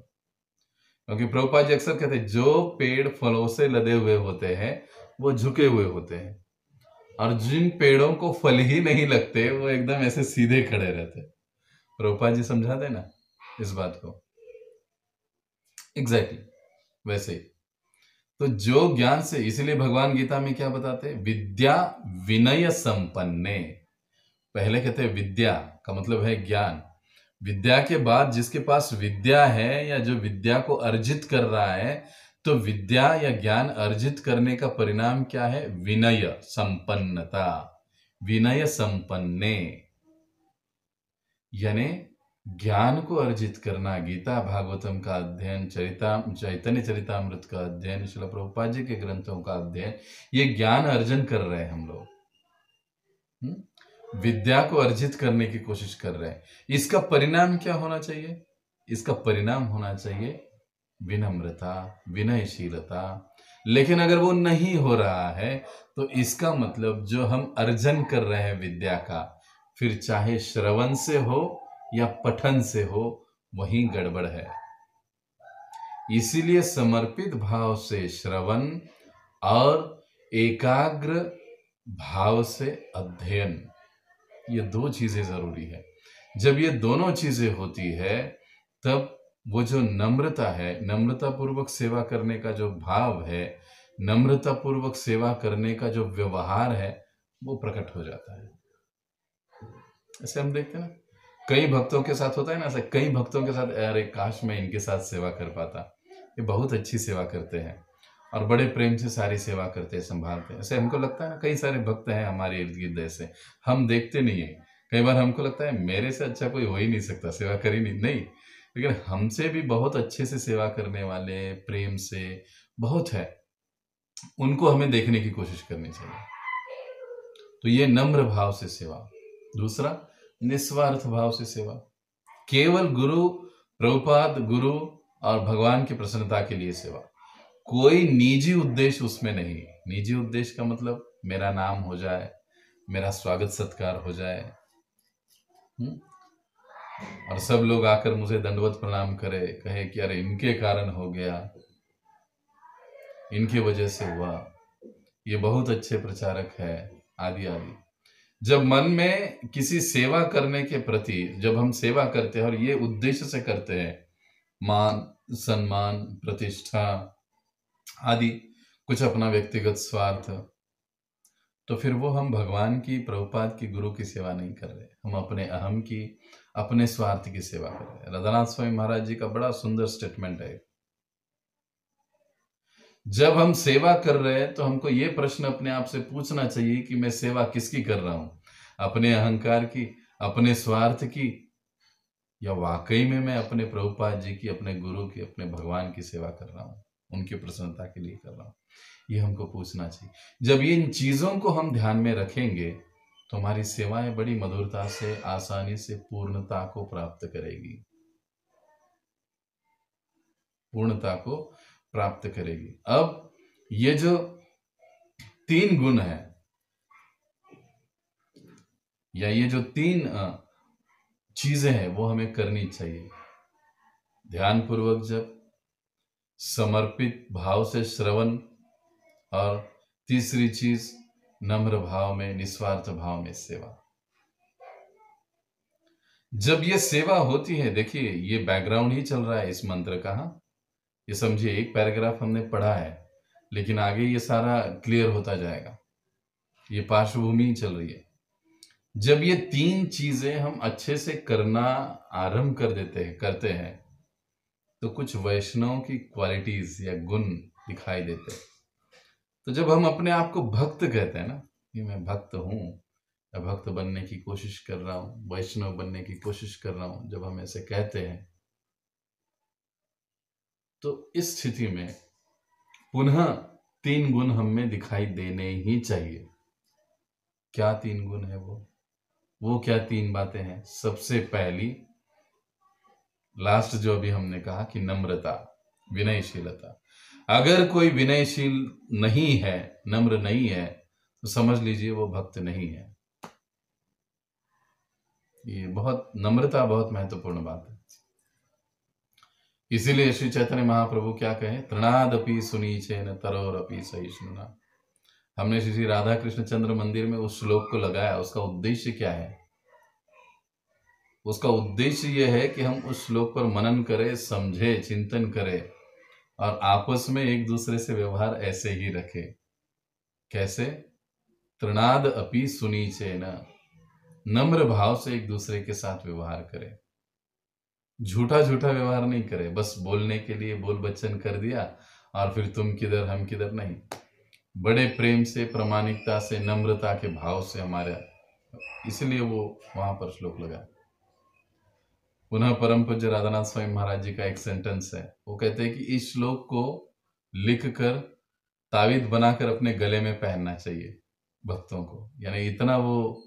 क्योंकि प्रभुपाद जी अक्सर कहते हैं, जो पेड़ फलों से लदे हुए होते हैं वो झुके हुए होते हैं, और जिन पेड़ों को फल ही नहीं लगते वो एकदम ऐसे सीधे खड़े रहते। प्रभुपाद जी समझाते ना इस बात को, एग्जैक्टली वैसे ही। तो जो ज्ञान से, इसलिए भगवान गीता में क्या बताते हैं? विद्या विनय संपन्ने। पहले कहते हैं विद्या का मतलब है ज्ञान, विद्या के बाद जिसके पास विद्या है या जो विद्या को अर्जित कर रहा है, तो विद्या या ज्ञान अर्जित करने का परिणाम क्या है? विनय संपन्नता। विनय संपन्ने यानी ज्ञान को अर्जित करना। गीता भागवतम का अध्ययन, चैतन्य चरितामृत का अध्ययन, श्रील प्रभुपाद जी के ग्रंथों का अध्ययन, ये ज्ञान अर्जन कर रहे हैं हम लोग। विद्या को अर्जित करने की कोशिश कर रहे हैं। इसका परिणाम क्या होना चाहिए? इसका परिणाम होना चाहिए विनम्रता, विनयशीलता। लेकिन अगर वो नहीं हो रहा है तो इसका मतलब जो हम अर्जन कर रहे हैं विद्या का, फिर चाहे श्रवण से हो या पठन से हो, वहीं गड़बड़ है। इसीलिए समर्पित भाव से श्रवण और एकाग्र भाव से अध्ययन, ये दो चीजें जरूरी है। जब ये दोनों चीजें होती है तब वो जो नम्रता है, नम्रता पूर्वक सेवा करने का जो भाव है, नम्रता पूर्वक सेवा करने का जो व्यवहार है, वो प्रकट हो जाता है। ऐसे हम देखते हैं ना, कई भक्तों के साथ होता है ना, ऐसे कई भक्तों के साथ, अरे काश मैं इनके साथ सेवा कर पाता, ये बहुत अच्छी सेवा करते हैं और बड़े प्रेम से सारी सेवा करते हैं, संभालते हैं। ऐसे हमको लगता है ना, कई सारे भक्त हैं हमारे इर्द गिर्द, ऐसे हम देखते नहीं है। कई बार हमको लगता है मेरे से अच्छा कोई हो ही नहीं सकता, सेवा कर ही नहीं, लेकिन हमसे भी बहुत अच्छे से सेवा करने वाले, प्रेम से बहुत है, उनको हमें देखने की कोशिश करनी चाहिए। तो ये नम्र भाव से सेवा। दूसरा, निस्वार्थ भाव से सेवा। केवल गुरु, प्रभुपाद गुरु और भगवान की प्रसन्नता के लिए सेवा, कोई निजी उद्देश्य उसमें नहीं। निजी उद्देश्य का मतलब मेरा नाम हो जाए, मेरा स्वागत सत्कार हो जाए, और सब लोग आकर मुझे दंडवत प्रणाम करे, कहे कि अरे इनके कारण हो गया, इनकी वजह से हुआ, ये बहुत अच्छे प्रचारक है, आदि आदि। जब मन में किसी सेवा करने के प्रति, जब हम सेवा करते हैं और ये उद्देश्य से करते हैं, मान सम्मान प्रतिष्ठा आदि, कुछ अपना व्यक्तिगत स्वार्थ, तो फिर वो हम भगवान की, प्रभुपाद की, गुरु की सेवा नहीं कर रहे, हम अपने अहम की, अपने स्वार्थ की सेवा कर रहे हैं। रघुनाथ स्वामी महाराज जी का बड़ा सुंदर स्टेटमेंट है, जब हम सेवा कर रहे हैं तो हमको ये प्रश्न अपने आप से पूछना चाहिए कि मैं सेवा किसकी कर रहा हूं, अपने अहंकार की, अपने स्वार्थ की, या वाकई में मैं अपने प्रभुपाद जी की, अपने गुरु की, अपने भगवान की सेवा कर रहा हूं। उनकी प्रसन्नता के लिए कर रहा हूँ, ये हमको पूछना चाहिए। जब ये इन चीजों को हम ध्यान में रखेंगे तो हमारी सेवाएं बड़ी मधुरता से, आसानी से पूर्णता को प्राप्त करेगी, पूर्णता को प्राप्त करेगी। अब ये जो 3 गुण है या ये जो 3 चीजें हैं वो हमें करनी चाहिए। ध्यान पूर्वक जब, समर्पित भाव से श्रवण, और तीसरी चीज नम्र भाव में, निस्वार्थ भाव में सेवा। जब ये सेवा होती है, देखिए ये बैकग्राउंड ही चल रहा है इस मंत्र का। ये समझिए, एक पैराग्राफ हमने पढ़ा है लेकिन आगे ये सारा क्लियर होता जाएगा, ये पार्श्वभूमि चल रही है। जब ये 3 चीजें हम अच्छे से करना आरंभ करते हैं तो कुछ वैष्णव की क्वालिटीज या गुण दिखाई देते हैं। तो जब हम अपने आप को भक्त कहते हैं ना, कि मैं भक्त हूं या भक्त बनने की कोशिश कर रहा हूं, वैष्णव बनने की कोशिश कर रहा हूं, जब हम ऐसे कहते हैं तो इस स्थिति में पुनः 3 गुण हम में दिखाई देने ही चाहिए। क्या 3 गुण है वो क्या 3 बातें हैं? सबसे पहली, लास्ट जो अभी हमने कहा कि नम्रता, विनयशीलता। अगर कोई विनयशील नहीं है, नम्र नहीं है, तो समझ लीजिए वो भक्त नहीं है। ये नम्रता बहुत महत्वपूर्ण बात है। इसीलिए श्री चैतन्य महाप्रभु क्या कहे, तृणादपि सुनीचेन तरोरपि सहिष्णुना। हमने श्री राधा कृष्ण चंद्र मंदिर में उस श्लोक को लगाया। उसका उद्देश्य क्या है? उसका उद्देश्य यह है कि हम उस श्लोक पर मनन करें, समझे, चिंतन करें और आपस में एक दूसरे से व्यवहार ऐसे ही रखें। कैसे? तृणाद अपि सुनीचेन, नम्र भाव से एक दूसरे के साथ व्यवहार करें। झूठा व्यवहार नहीं करें, बस बोलने के लिए बोल बच्चन कर दिया और फिर तुम किधर हम किधर, नहीं। बड़े प्रेम से, प्रामाणिकता से, नम्रता के भाव से हमारा, इसलिए वो वहां पर श्लोक लगा। पुनः परम पूज्य राधानाथ स्वामी महाराज जी का एक सेंटेंस है, वो कहते हैं कि इस श्लोक को लिखकर तावीज बनाकर अपने गले में पहनना चाहिए भक्तों को। यानी इतना वो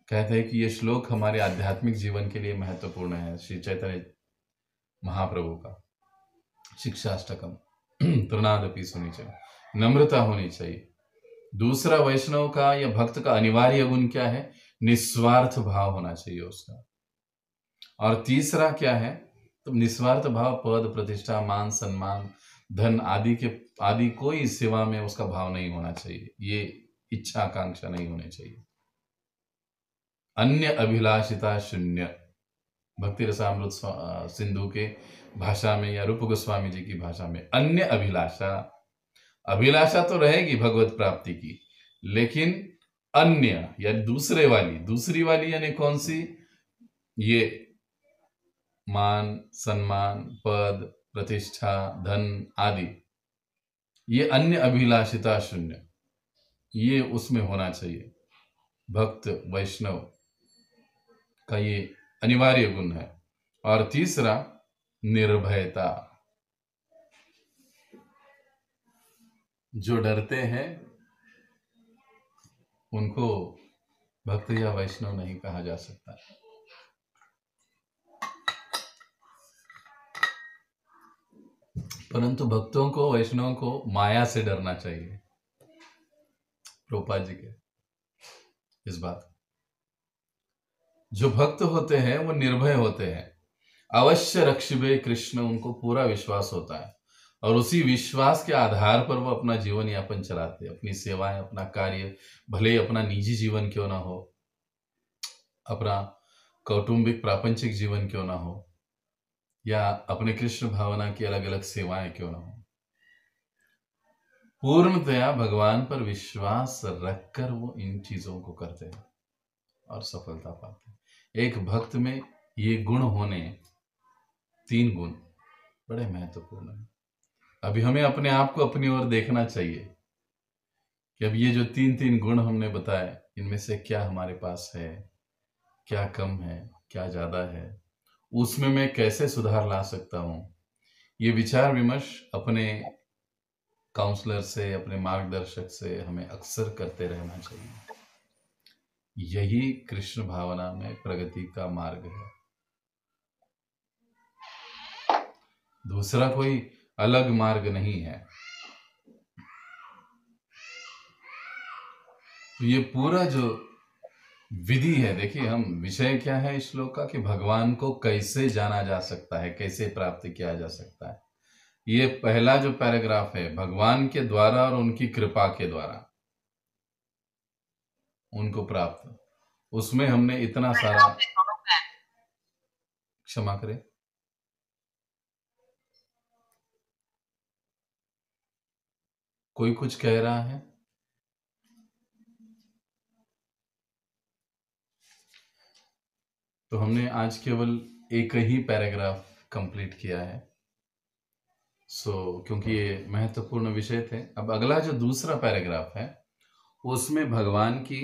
कहते हैं कि ये श्लोक हमारे आध्यात्मिक जीवन के लिए महत्वपूर्ण है। श्री चैतन्य महाप्रभु का शिक्षाष्टकम, तृणादपि सुनीचेन, नम्रता होनी चाहिए। दूसरा, वैष्णव का या भक्त का अनिवार्य गुण क्या है? निस्वार्थ भाव होना चाहिए उसका। और तीसरा क्या है? तो निस्वार्थ भाव, पद, प्रतिष्ठा, मान, सम्मान, धन आदि कोई सेवा में उसका भाव नहीं होना चाहिए। ये इच्छा आकांक्षा नहीं होनी चाहिए। अन्य अभिलाषिता शून्य, भक्ति रसामृत सिंधु के भाषा में या रूप गोस्वामी जी की भाषा में, अन्य अभिलाषा तो रहेगी भगवत प्राप्ति की, लेकिन अन्य या दूसरी वाली यानी कौन सी? ये मान, सम्मान, पद, प्रतिष्ठा, धन आदि, ये अन्य अभिलाषिता शून्य, ये उसमें होना चाहिए। भक्त वैष्णव का ये अनिवार्य गुण है। और तीसरा, निर्भयता। जो डरते हैं उनको भक्त या वैष्णव नहीं कहा जा सकता। परंतु भक्तों को, वैष्णव को माया से डरना चाहिए। प्रभुपाद जी के इस बात, जो भक्त होते हैं वो निर्भय होते हैं। अवश्य रक्षिबे कृष्ण, उनको पूरा विश्वास होता है और उसी विश्वास के आधार पर वो अपना जीवन यापन चलाते हैं। अपनी सेवाएं, अपना कार्य, भले ही अपना निजी जीवन क्यों ना हो, अपना कौटुंबिक प्रापंचिक जीवन क्यों ना हो, या अपने कृष्ण भावना की अलग अलग सेवाएं क्यों ना हो, पूर्णतया भगवान पर विश्वास रखकर वो इन चीजों को करते हैं और सफलता पाते हैं। एक भक्त में ये गुण होने, 3 गुण बड़े महत्वपूर्ण हैं। अभी हमें अपने आप को अपनी ओर देखना चाहिए कि अब ये जो 3 गुण हमने बताए, इनमें से क्या हमारे पास है, क्या कम है, क्या ज्यादा है, उसमें मैं कैसे सुधार ला सकता हूं, ये विचार विमर्श अपने काउंसलर से, अपने मार्गदर्शक से हमें अक्सर करते रहना चाहिए। यही कृष्ण भावना में प्रगति का मार्ग है। दूसरा कोई अलग मार्ग नहीं है। तो ये पूरा जो विधि है, देखिए हम विषय क्या है इस श्लोक का कि भगवान को कैसे जाना जा सकता है, कैसे प्राप्त किया जा सकता है। ये पहला जो पैराग्राफ है, भगवान के द्वारा और उनकी कृपा के द्वारा उनको प्राप्त, उसमें हमने इतना सारा, क्षमा करें, कोई कुछ कह रहा है? तो हमने आज केवल एक ही पैराग्राफ कंप्लीट किया है। क्योंकि ये महत्वपूर्ण विषय थे। अब अगला जो दूसरा पैराग्राफ है उसमें भगवान की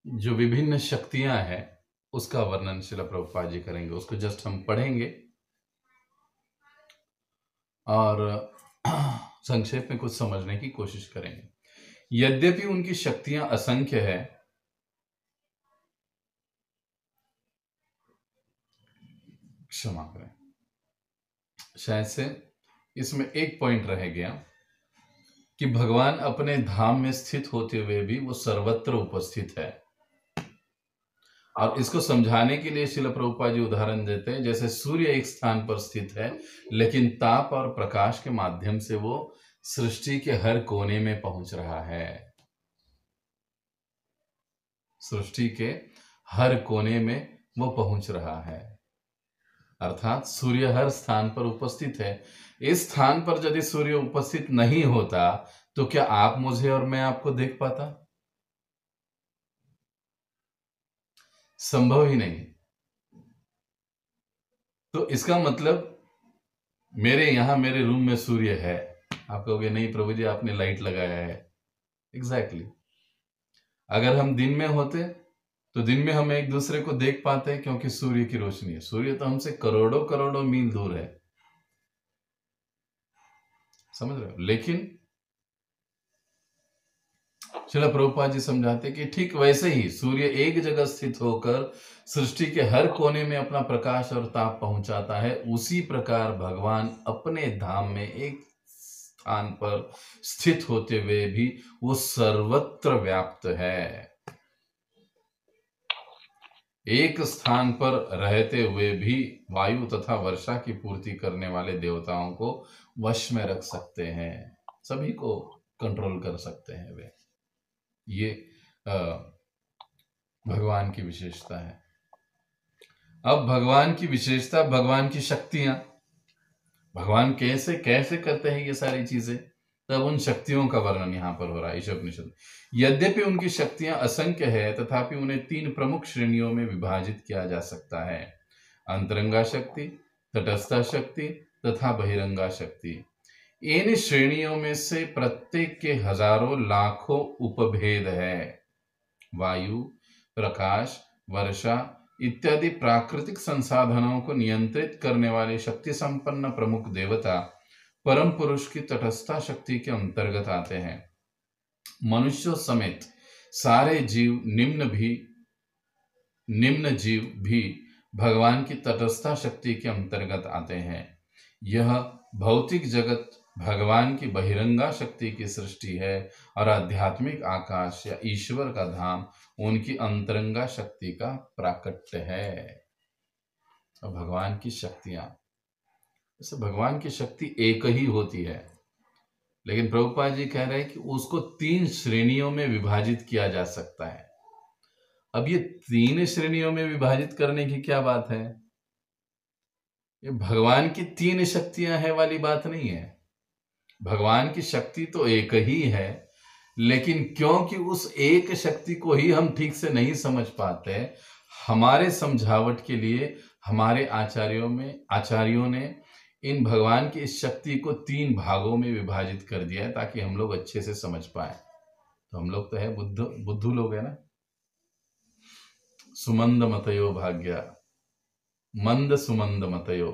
जो विभिन्न शक्तियां हैं उसका वर्णन श्रील प्रभुपाद जी करेंगे। उसको जस्ट हम पढ़ेंगे और संक्षेप में कुछ समझने की कोशिश करेंगे। यद्यपि उनकी शक्तियां असंख्य है, क्षमा करें, शायद से इसमें एक पॉइंट रह गया कि भगवान अपने धाम में स्थित होते हुए भी वो सर्वत्र उपस्थित है। और इसको समझाने के लिए श्रील प्रभुपाद जी उदाहरण देते हैं, जैसे सूर्य एक स्थान पर स्थित है लेकिन ताप और प्रकाश के माध्यम से वो सृष्टि के हर कोने में पहुंच रहा है। सृष्टि के हर कोने में वो पहुंच रहा है, अर्थात सूर्य हर स्थान पर उपस्थित है। इस स्थान पर यदि सूर्य उपस्थित नहीं होता तो क्या आप मुझे और मैं आपको देख पाता? संभव ही नहीं। तो इसका मतलब मेरे यहां, मेरे रूम में सूर्य है। आप कहोगे नहीं प्रभु जी आपने लाइट लगाया है। एग्जैक्टली। अगर हम दिन में होते तो दिन में हम एक दूसरे को देख पाते हैं क्योंकि सूर्य की रोशनी है। सूर्य तो हमसे करोड़ों करोड़ों मील दूर है, समझ रहे हो। लेकिन श्रील प्रभुपाद जी समझाते कि ठीक वैसे ही सूर्य एक जगह स्थित होकर सृष्टि के हर कोने में अपना प्रकाश और ताप पहुंचाता है, उसी प्रकार भगवान अपने धाम में एक स्थान पर स्थित होते हुए भी वो सर्वत्र व्याप्त है। एक स्थान पर रहते हुए भी वायु तथा वर्षा की पूर्ति करने वाले देवताओं को वश में रख सकते हैं, सभी को कंट्रोल कर सकते हैं वे। ये भगवान की विशेषता है। अब भगवान की विशेषता, भगवान की शक्तियां, भगवान कैसे कैसे करते हैं ये सारी चीजें, तब उन शक्तियों का वर्णन यहां पर हो रहा है ईशोपनिषद। यद्यपि उनकी शक्तियां असंख्य है तथापि उन्हें 3 प्रमुख श्रेणियों में विभाजित किया जा सकता है: अंतरंगा शक्ति, तटस्था शक्ति तथा बहिरंगा शक्ति। इन श्रेणियों में से प्रत्येक के हजारों लाखों उपभेद है। वायु, प्रकाश, वर्षा इत्यादि प्राकृतिक संसाधनों को नियंत्रित करने वाले शक्ति संपन्न प्रमुख देवता परम पुरुष की तटस्था शक्ति के अंतर्गत आते हैं। मनुष्यों समेत सारे जीव, निम्न जीव भी भगवान की तटस्था शक्ति के अंतर्गत आते हैं। यह भौतिक जगत भगवान की बहिरंगा शक्ति की सृष्टि है और आध्यात्मिक आकाश या ईश्वर का धाम उनकी अंतरंगा शक्ति का प्राकट्य है। और भगवान की शक्तियां, जैसे भगवान की शक्ति एक ही होती है, लेकिन प्रभुपाद जी कह रहे हैं कि उसको 3 श्रेणियों में विभाजित किया जा सकता है। अब ये 3 श्रेणियों में विभाजित करने की क्या बात है? ये भगवान की 3 शक्तियां हैं वाली बात नहीं है। भगवान की शक्ति तो एक ही है, लेकिन क्योंकि उस एक शक्ति को ही हम ठीक से नहीं समझ पाते, हमारे समझावट के लिए हमारे आचार्यों ने इन भगवान की इस शक्ति को 3 भागों में विभाजित कर दिया है ताकि हम लोग अच्छे से समझ पाए। तो हम लोग तो है बुद्धू लोग है ना। सुमंद मतयो भाग्य, मंद सुमंद मतयो।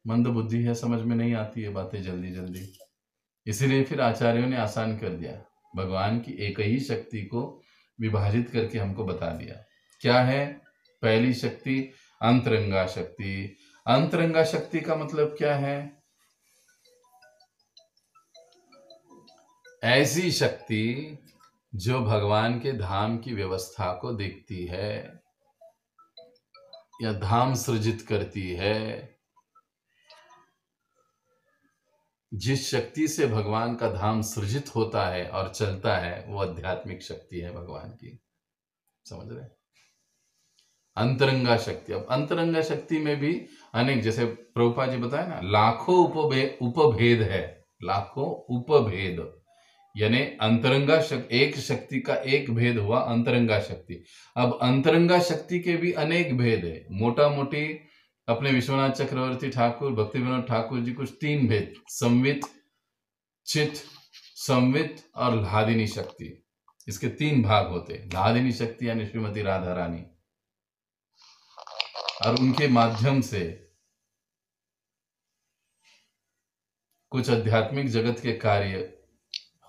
मंद बुद्धि है, समझ में नहीं आती है बातें जल्दी जल्दी। इसीलिए फिर आचार्यों ने आसान कर दिया, भगवान की एक ही शक्ति को विभाजित करके हमको बता दिया। क्या है पहली शक्ति? अंतरंगा शक्ति। अंतरंगा शक्ति का मतलब क्या है? ऐसी शक्ति जो भगवान के धाम की व्यवस्था को देखती है या धाम सृजित करती है। जिस शक्ति से भगवान का धाम सृजित होता है और चलता है वो आध्यात्मिक शक्ति है भगवान की। समझ रहे? अंतरंगा शक्ति। अब अंतरंगा शक्ति में भी अनेक, जैसे प्रभुपाद जी बताए ना, लाखों उपभेद है, लाखों उपभेद। यानी अंतरंगा शक्ति, एक शक्ति का एक भेद हुआ अंतरंगा शक्ति। अब अंतरंगा शक्ति के भी अनेक भेद है। मोटा मोटी अपने विश्वनाथ चक्रवर्ती ठाकुर, भक्ति विनोद ठाकुर जी कुछ 3 भेद, संवित, चित, संवित और लादिनी शक्ति, इसके 3 भाग होते। लादिनी शक्ति यानी श्रीमती राधा रानी, और उनके माध्यम से कुछ आध्यात्मिक जगत के कार्य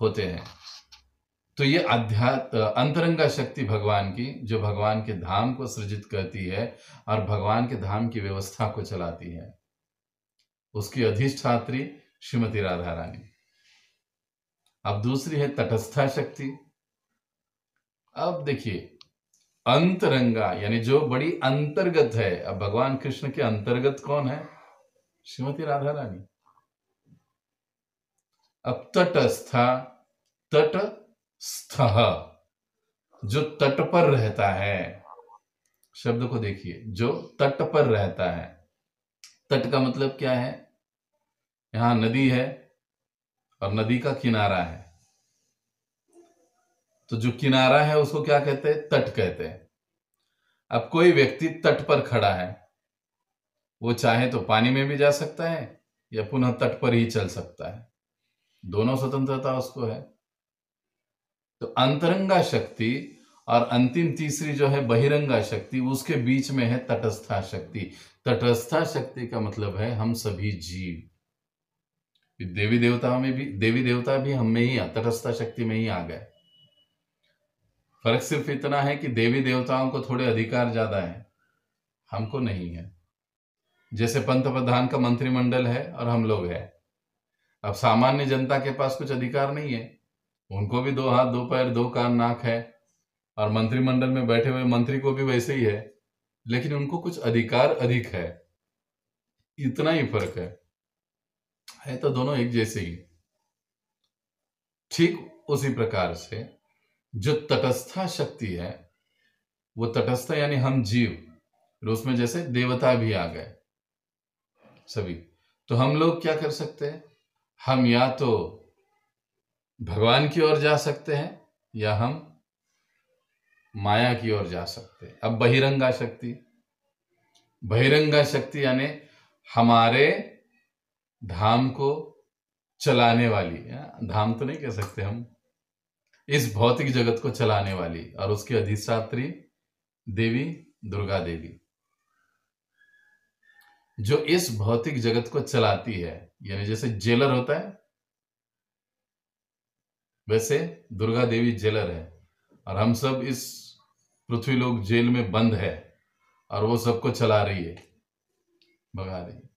होते हैं। तो ये अंतरंगा शक्ति भगवान की, जो भगवान के धाम को सृजित करती है और भगवान के धाम की व्यवस्था को चलाती है, उसकी अधिष्ठात्री श्रीमती राधा रानी। अब दूसरी है तटस्था शक्ति। अब देखिए, अंतरंगा यानी जो बड़ी अंतर्गत है। अब भगवान कृष्ण के अंतर्गत कौन है? श्रीमती राधा रानी। अब तटस्था, तटस्थ, जो तट पर रहता है, शब्द को देखिए, जो तट पर रहता है। तट का मतलब क्या है? यहां नदी है और नदी का किनारा है, तो जो किनारा है उसको क्या कहते हैं? तट कहते हैं। अब कोई व्यक्ति तट पर खड़ा है, वो चाहे तो पानी में भी जा सकता है या पुनः तट पर ही चल सकता है, दोनों स्वतंत्रता उसको है। तो अंतरंगा शक्ति और अंतिम तीसरी जो है बहिरंगा शक्ति, उसके बीच में है तटस्था शक्ति। तटस्था शक्ति का मतलब है हम सभी जीव। देवी देवता भी हम में ही, तटस्था शक्ति में ही आ गए। फर्क सिर्फ इतना है कि देवी देवताओं को थोड़े अधिकार ज्यादा है, हमको नहीं है। जैसे पंत प्रधान का मंत्रिमंडल है और हम लोग हैं। अब सामान्य जनता के पास कुछ अधिकार नहीं है, उनको भी 2 हाथ 2 पैर 2 कान नाक है, और मंत्रिमंडल में बैठे हुए मंत्री को भी वैसे ही है, लेकिन उनको कुछ अधिकार अधिक है, इतना ही फर्क है तो दोनों एक जैसे ही। ठीक उसी प्रकार से जो तटस्था शक्ति है, वो तटस्थ यानी हम जीव, और उसमें जैसे देवता भी आ गए सभी। तो हम लोग क्या कर सकते हैं? हम या तो भगवान की ओर जा सकते हैं या हम माया की ओर जा सकते हैं। अब बहिरंगा शक्ति, बहिरंगा शक्ति यानी हमारे धाम को चलाने वाली, धाम तो नहीं कह सकते हम, इस भौतिक जगत को चलाने वाली, और उसकी अधिष्ठात्री देवी दुर्गा देवी, जो इस भौतिक जगत को चलाती है। यानी जैसे जेलर होता है, वैसे दुर्गा देवी जेलर है, और हम सब इस पृथ्वी लोग जेल में बंद है, और वो सबको चला रही है, भगा रही है।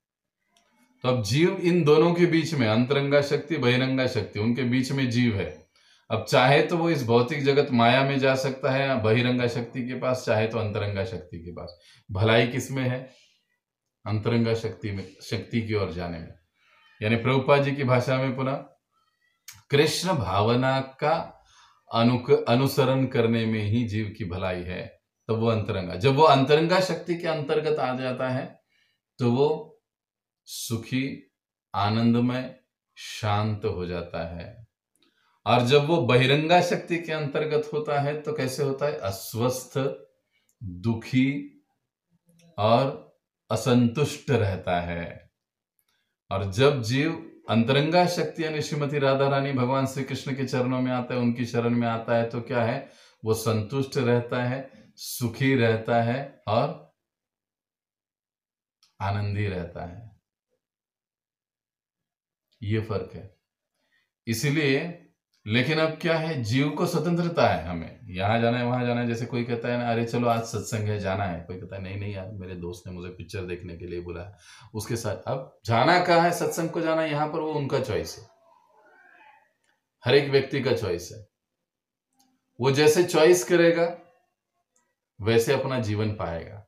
तो अब जीव इन दोनों के बीच में, अंतरंगा शक्ति बहिरंगा शक्ति, उनके बीच में जीव है। अब चाहे तो वो इस भौतिक जगत माया में जा सकता है बहिरंगा शक्ति के पास, चाहे तो अंतरंगा शक्ति के पास। भलाई किसमें है? अंतरंगा शक्ति में, शक्ति की ओर जाने में। यानी प्रभुपाद जी की भाषा में पुनः कृष्ण भावना का अनुसरण करने में ही जीव की भलाई है। तो वो अंतरंगा, जब वो अंतरंगा शक्ति के अंतर्गत आ जाता है तो वो सुखी, आनंदमय, शांत हो जाता है। और जब वो बहिरंगा शक्ति के अंतर्गत होता है तो कैसे होता है? अस्वस्थ, दुखी और असंतुष्ट रहता है। और जब जीव अंतरंगा शक्ति यानी श्रीमती राधा रानी भगवान श्री कृष्ण के चरणों में आता है, उनकी शरण में आता है, तो क्या है? वो संतुष्ट रहता है, सुखी रहता है और आनंदी रहता है। ये फर्क है। इसीलिए लेकिन अब क्या है, जीव को स्वतंत्रता है, हमें यहाँ जाना है वहां जाना है। जैसे कोई कहता है ना, अरे चलो आज सत्संग है, जाना है। कोई कहता है नहीं नहीं यार, मेरे दोस्त ने मुझे पिक्चर देखने के लिए बुलाया, उसके साथ। अब जाना कहाँ है, सत्संग को जाना यहाँ पर, वो उनका चॉइस है, हर एक व्यक्ति का चॉइस है। वो जैसे चॉइस करेगा वैसे अपना जीवन पाएगा।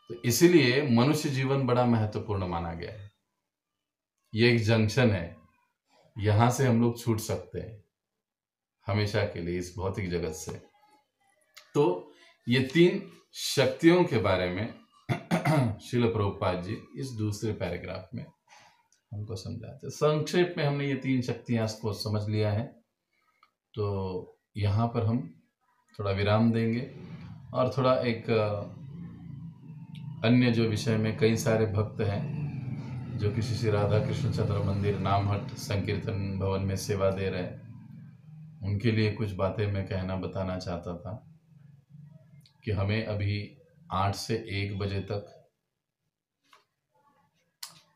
तो इसीलिए मनुष्य जीवन बड़ा महत्वपूर्ण माना गया है। ये एक जंक्शन है, यहां से हम लोग छूट सकते हैं हमेशा के लिए इस भौतिक जगत से। तो ये 3 शक्तियों के बारे में श्रील प्रभुपाद जी इस दूसरे पैराग्राफ में हमको समझाते। संक्षेप में हमने ये 3 शक्तियां को समझ लिया है। तो यहाँ पर हम थोड़ा विराम देंगे और थोड़ा एक अन्य जो विषय में कई सारे भक्त हैं जो कि श्री राधा कृष्ण चंद्र मंदिर नामहट संकीर्तन भवन में सेवा दे रहे हैं, उनके लिए कुछ बातें मैं कहना बताना चाहता था कि हमें अभी 8 से 1 बजे तक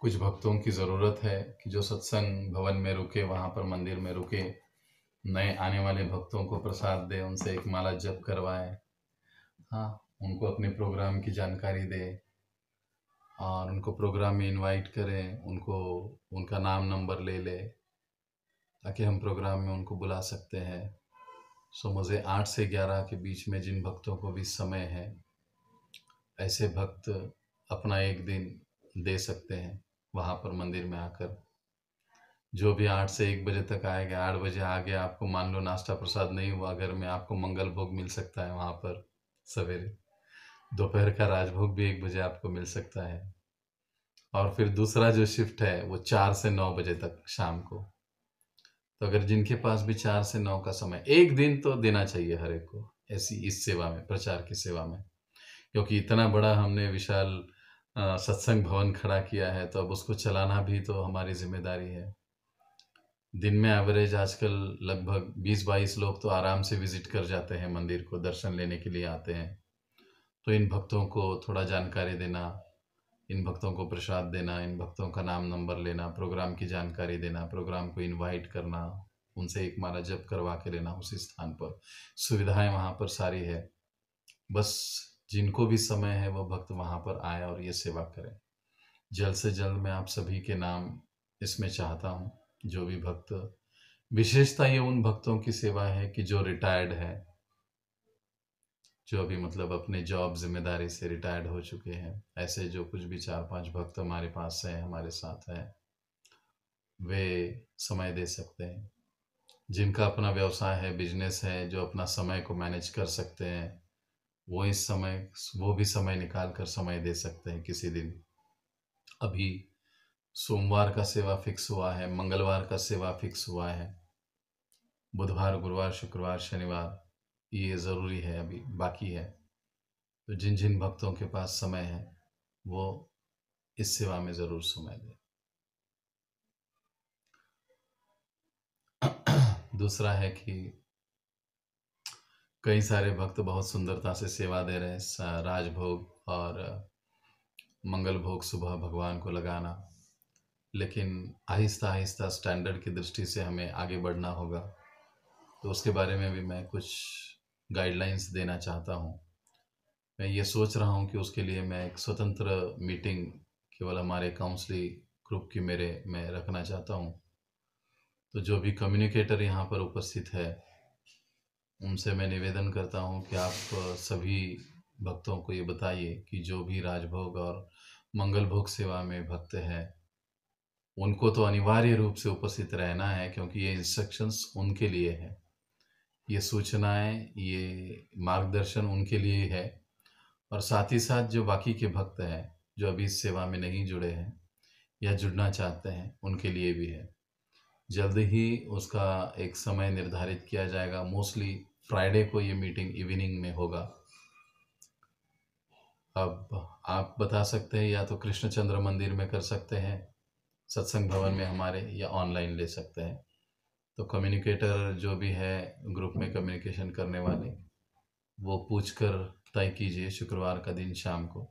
कुछ भक्तों की ज़रूरत है कि जो सत्संग भवन में रुके, वहाँ पर मंदिर में रुके, नए आने वाले भक्तों को प्रसाद दे, उनसे एक माला जप करवाए, हाँ, उनको अपने प्रोग्राम की जानकारी दे और उनको प्रोग्राम में इनवाइट करें, उनको उनका नाम नंबर ले ले ताकि हम प्रोग्राम में उनको बुला सकते हैं। सो मुझे 8 से 11 के बीच में जिन भक्तों को भी समय है, ऐसे भक्त अपना एक दिन दे सकते हैं वहाँ पर मंदिर में आकर। जो भी 8 से 1 बजे तक आएगा, 8 बजे आ गया, आपको मान लो नाश्ता प्रसाद नहीं हुआ घर में, आपको मंगल भोग मिल सकता है वहाँ पर सवेरे। दोपहर का राजभोग भी 1 बजे आपको मिल सकता है। और फिर दूसरा जो शिफ्ट है वो 4 से 9 बजे तक शाम को। तो अगर जिनके पास भी 4 से 9 का समय, एक दिन तो देना चाहिए हर एक को ऐसी इस सेवा में, प्रचार की सेवा में। क्योंकि इतना बड़ा हमने विशाल सत्संग भवन खड़ा किया है, तो अब उसको चलाना भी तो हमारी जिम्मेदारी है। दिन में एवरेज आजकल लगभग 20-22 लोग तो आराम से विजिट कर जाते हैं मंदिर को, दर्शन लेने के लिए आते हैं। तो इन भक्तों को थोड़ा जानकारी देना, इन भक्तों को प्रसाद देना, इन भक्तों का नाम नंबर लेना, प्रोग्राम की जानकारी देना, प्रोग्राम को इनवाइट करना, उनसे एक माला जप करवा के लेना उसी स्थान पर। सुविधाएं वहाँ पर सारी है, बस जिनको भी समय है वो भक्त वहाँ पर आए और ये सेवा करें। जल्द से जल्द मैं आप सभी के नाम इसमें चाहता हूँ, जो भी भक्त। विशेषता ये उन भक्तों की सेवा है कि जो रिटायर्ड है, जो अभी मतलब अपने जॉब जिम्मेदारी से रिटायर्ड हो चुके हैं, ऐसे जो कुछ भी 4-5 भक्त हमारे पास हैं, हमारे साथ हैं, वे समय दे सकते हैं। जिनका अपना व्यवसाय है, बिजनेस है, जो अपना समय को मैनेज कर सकते हैं, वो भी समय निकाल कर समय दे सकते हैं किसी दिन। अभी सोमवार का सेवा फिक्स हुआ है, मंगलवार का सेवा फिक्स हुआ है, बुधवार, गुरुवार, शुक्रवार, शनिवार ये ज़रूरी है, अभी बाकी है। तो जिन जिन भक्तों के पास समय है वो इस सेवा में ज़रूर समय दें। दूसरा है कि कई सारे भक्त बहुत सुंदरता से सेवा दे रहे हैं, राजभोग और मंगल भोग सुबह भगवान को लगाना, लेकिन आहिस्ता आहिस्ता स्टैंडर्ड की दृष्टि से हमें आगे बढ़ना होगा। तो उसके बारे में भी मैं कुछ गाइडलाइंस देना चाहता हूँ। मैं ये सोच रहा हूँ कि उसके लिए मैं एक स्वतंत्र मीटिंग केवल हमारे काउंसलिंग ग्रुप की मैं रखना चाहता हूँ। तो जो भी कम्युनिकेटर यहाँ पर उपस्थित है, उनसे मैं निवेदन करता हूँ कि आप सभी भक्तों को ये बताइए कि जो भी राजभोग और मंगल भोग सेवा में भक्त हैं, उनको तो अनिवार्य रूप से उपस्थित रहना है, क्योंकि ये इंस्ट्रक्शंस उनके लिए है, ये सूचनाएं, ये मार्गदर्शन उनके लिए है। और साथ ही साथ जो बाकी के भक्त हैं जो अभी इस सेवा में नहीं जुड़े हैं या जुड़ना चाहते हैं, उनके लिए भी है। जल्द ही उसका एक समय निर्धारित किया जाएगा। मोस्टली फ्राइडे को ये मीटिंग इवनिंग में होगा। अब आप बता सकते हैं, या तो कृष्णचंद्र मंदिर में कर सकते हैं सत्संग भवन में हमारे, या ऑनलाइन ले सकते हैं। तो कम्युनिकेटर जो भी है ग्रुप में कम्युनिकेशन करने वाले, वो पूछ कर तय कीजिए शुक्रवार का दिन शाम को,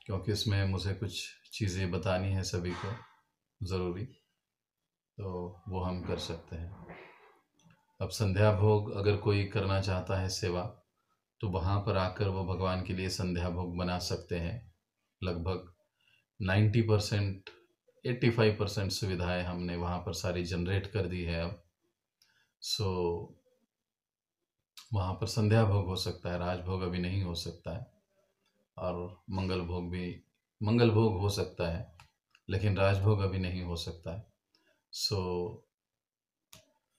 क्योंकि उसमें मुझे कुछ चीज़ें बतानी है सभी को, ज़रूरी, तो वो हम कर सकते हैं। अब संध्या भोग अगर कोई करना चाहता है सेवा, तो वहाँ पर आकर वो भगवान के लिए संध्या भोग बना सकते हैं। लगभग 90% 85% सुविधाएं हमने वहाँ पर सारी जनरेट कर दी है अब। सो वहाँ पर संध्या भोग हो सकता है, राजभोग अभी नहीं हो सकता है, और मंगल भोग हो सकता है, लेकिन राजभोग अभी नहीं हो सकता है। सो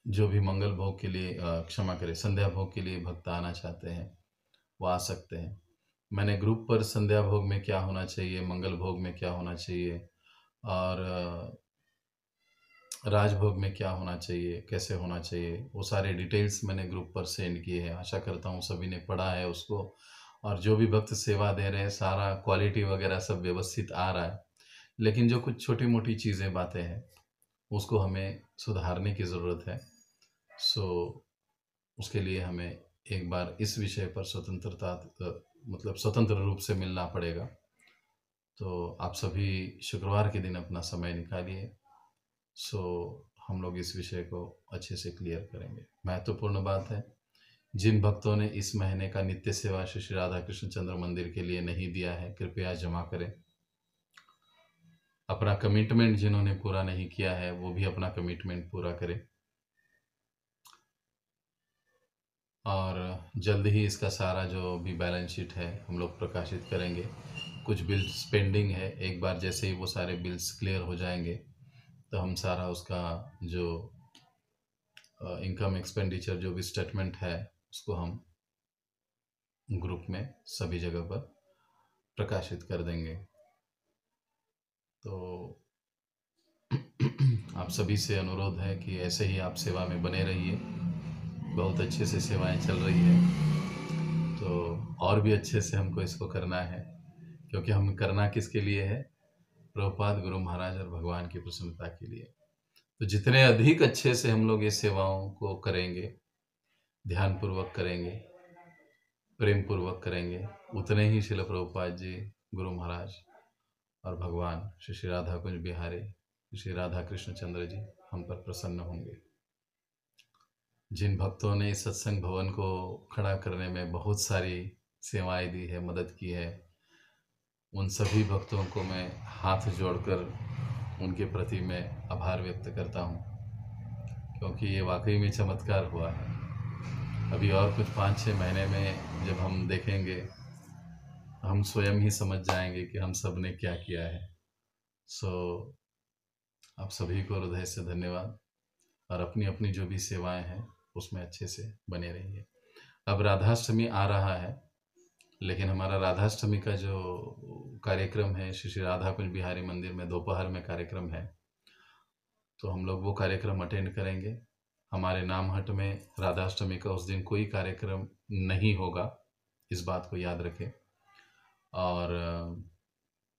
जो भी मंगल भोग के लिए क्षमा करें, संध्या भोग के लिए भक्त आना चाहते हैं वो आ सकते हैं। मैंने ग्रुप पर संध्या भोग में क्या होना चाहिए, मंगल भोग में क्या होना चाहिए, और राजभोग में क्या होना चाहिए, कैसे होना चाहिए, वो सारे डिटेल्स मैंने ग्रुप पर सेंड किए हैं। आशा करता हूँ सभी ने पढ़ा है उसको, और जो भी भक्त सेवा दे रहे हैं सारा क्वालिटी वगैरह सब व्यवस्थित आ रहा है। लेकिन जो कुछ छोटी मोटी चीज़ें बातें हैं उसको हमें सुधारने की ज़रूरत है। सो उसके लिए हमें एक बार इस विषय पर स्वतंत्र रूप से मिलना पड़ेगा। तो आप सभी शुक्रवार के दिन अपना समय निकालिए। सो हम लोग इस विषय को अच्छे से क्लियर करेंगे। महत्वपूर्ण बात है, जिन भक्तों ने इस महीने का नित्य सेवा श्री राधा कृष्ण चंद्र मंदिर के लिए नहीं दिया है, कृपया जमा करें। अपना कमिटमेंट जिन्होंने पूरा नहीं किया है वो भी अपना कमिटमेंट पूरा करें, और जल्द ही इसका सारा जो भी बैलेंस शीट है हम लोग प्रकाशित करेंगे। कुछ बिल्स पेंडिंग है, एक बार जैसे ही वो सारे बिल्स क्लियर हो जाएंगे तो हम सारा उसका जो इनकम एक्सपेंडिचर जो भी स्टेटमेंट है उसको हम ग्रुप में सभी जगह पर प्रकाशित कर देंगे। तो आप सभी से अनुरोध है कि ऐसे ही आप सेवा में बने रहिए। बहुत अच्छे से सेवाएं चल रही है, तो और भी अच्छे से हमको इसको करना है, क्योंकि हम करना किसके लिए है? प्रभुपाद गुरु महाराज और भगवान की प्रसन्नता के लिए। तो जितने अधिक अच्छे से हम लोग ये सेवाओं को करेंगे, ध्यानपूर्वक करेंगे, प्रेम पूर्वक करेंगे, उतने ही श्रील प्रभुपाद जी, गुरु महाराज और भगवान श्री श्री राधा कुंज बिहारी श्री राधा कृष्ण चंद्र जी हम पर प्रसन्न होंगे। जिन भक्तों ने इस सत्संग भवन को खड़ा करने में बहुत सारी सेवाएं दी है, मदद की है, उन सभी भक्तों को मैं हाथ जोड़कर उनके प्रति मैं आभार व्यक्त करता हूँ, क्योंकि ये वाकई में चमत्कार हुआ है। अभी और कुछ 5-6 महीने में जब हम देखेंगे हम स्वयं ही समझ जाएंगे कि हम सब ने क्या किया है। सो आप सभी को हृदय से धन्यवाद, और अपनी अपनी जो भी सेवाएं हैं उसमें अच्छे से बने रहिए। अब राधाष्टमी आ रहा है, लेकिन हमारा राधाष्टमी का जो कार्यक्रम है श्री श्री राधा कुंज बिहारी मंदिर में दोपहर में कार्यक्रम है, तो हम लोग वो कार्यक्रम अटेंड करेंगे। हमारे नामहट में राधाष्टमी का उस दिन कोई कार्यक्रम नहीं होगा, इस बात को याद रखें। और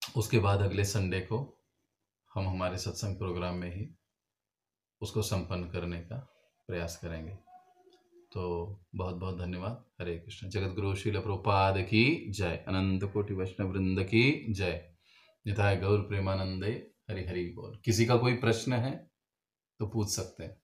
उसके बाद अगले संडे को हम हमारे सत्संग प्रोग्राम में ही उसको संपन्न करने का प्रयास करेंगे। तो बहुत बहुत धन्यवाद। हरे कृष्ण। जगत गुरु श्रील प्रभुपाद की जय। अनंत कोटि वैष्णव वृंद की जय। निताय गौर प्रेमानंदे। हरि हरि बोल। किसी का कोई प्रश्न है तो पूछ सकते हैं।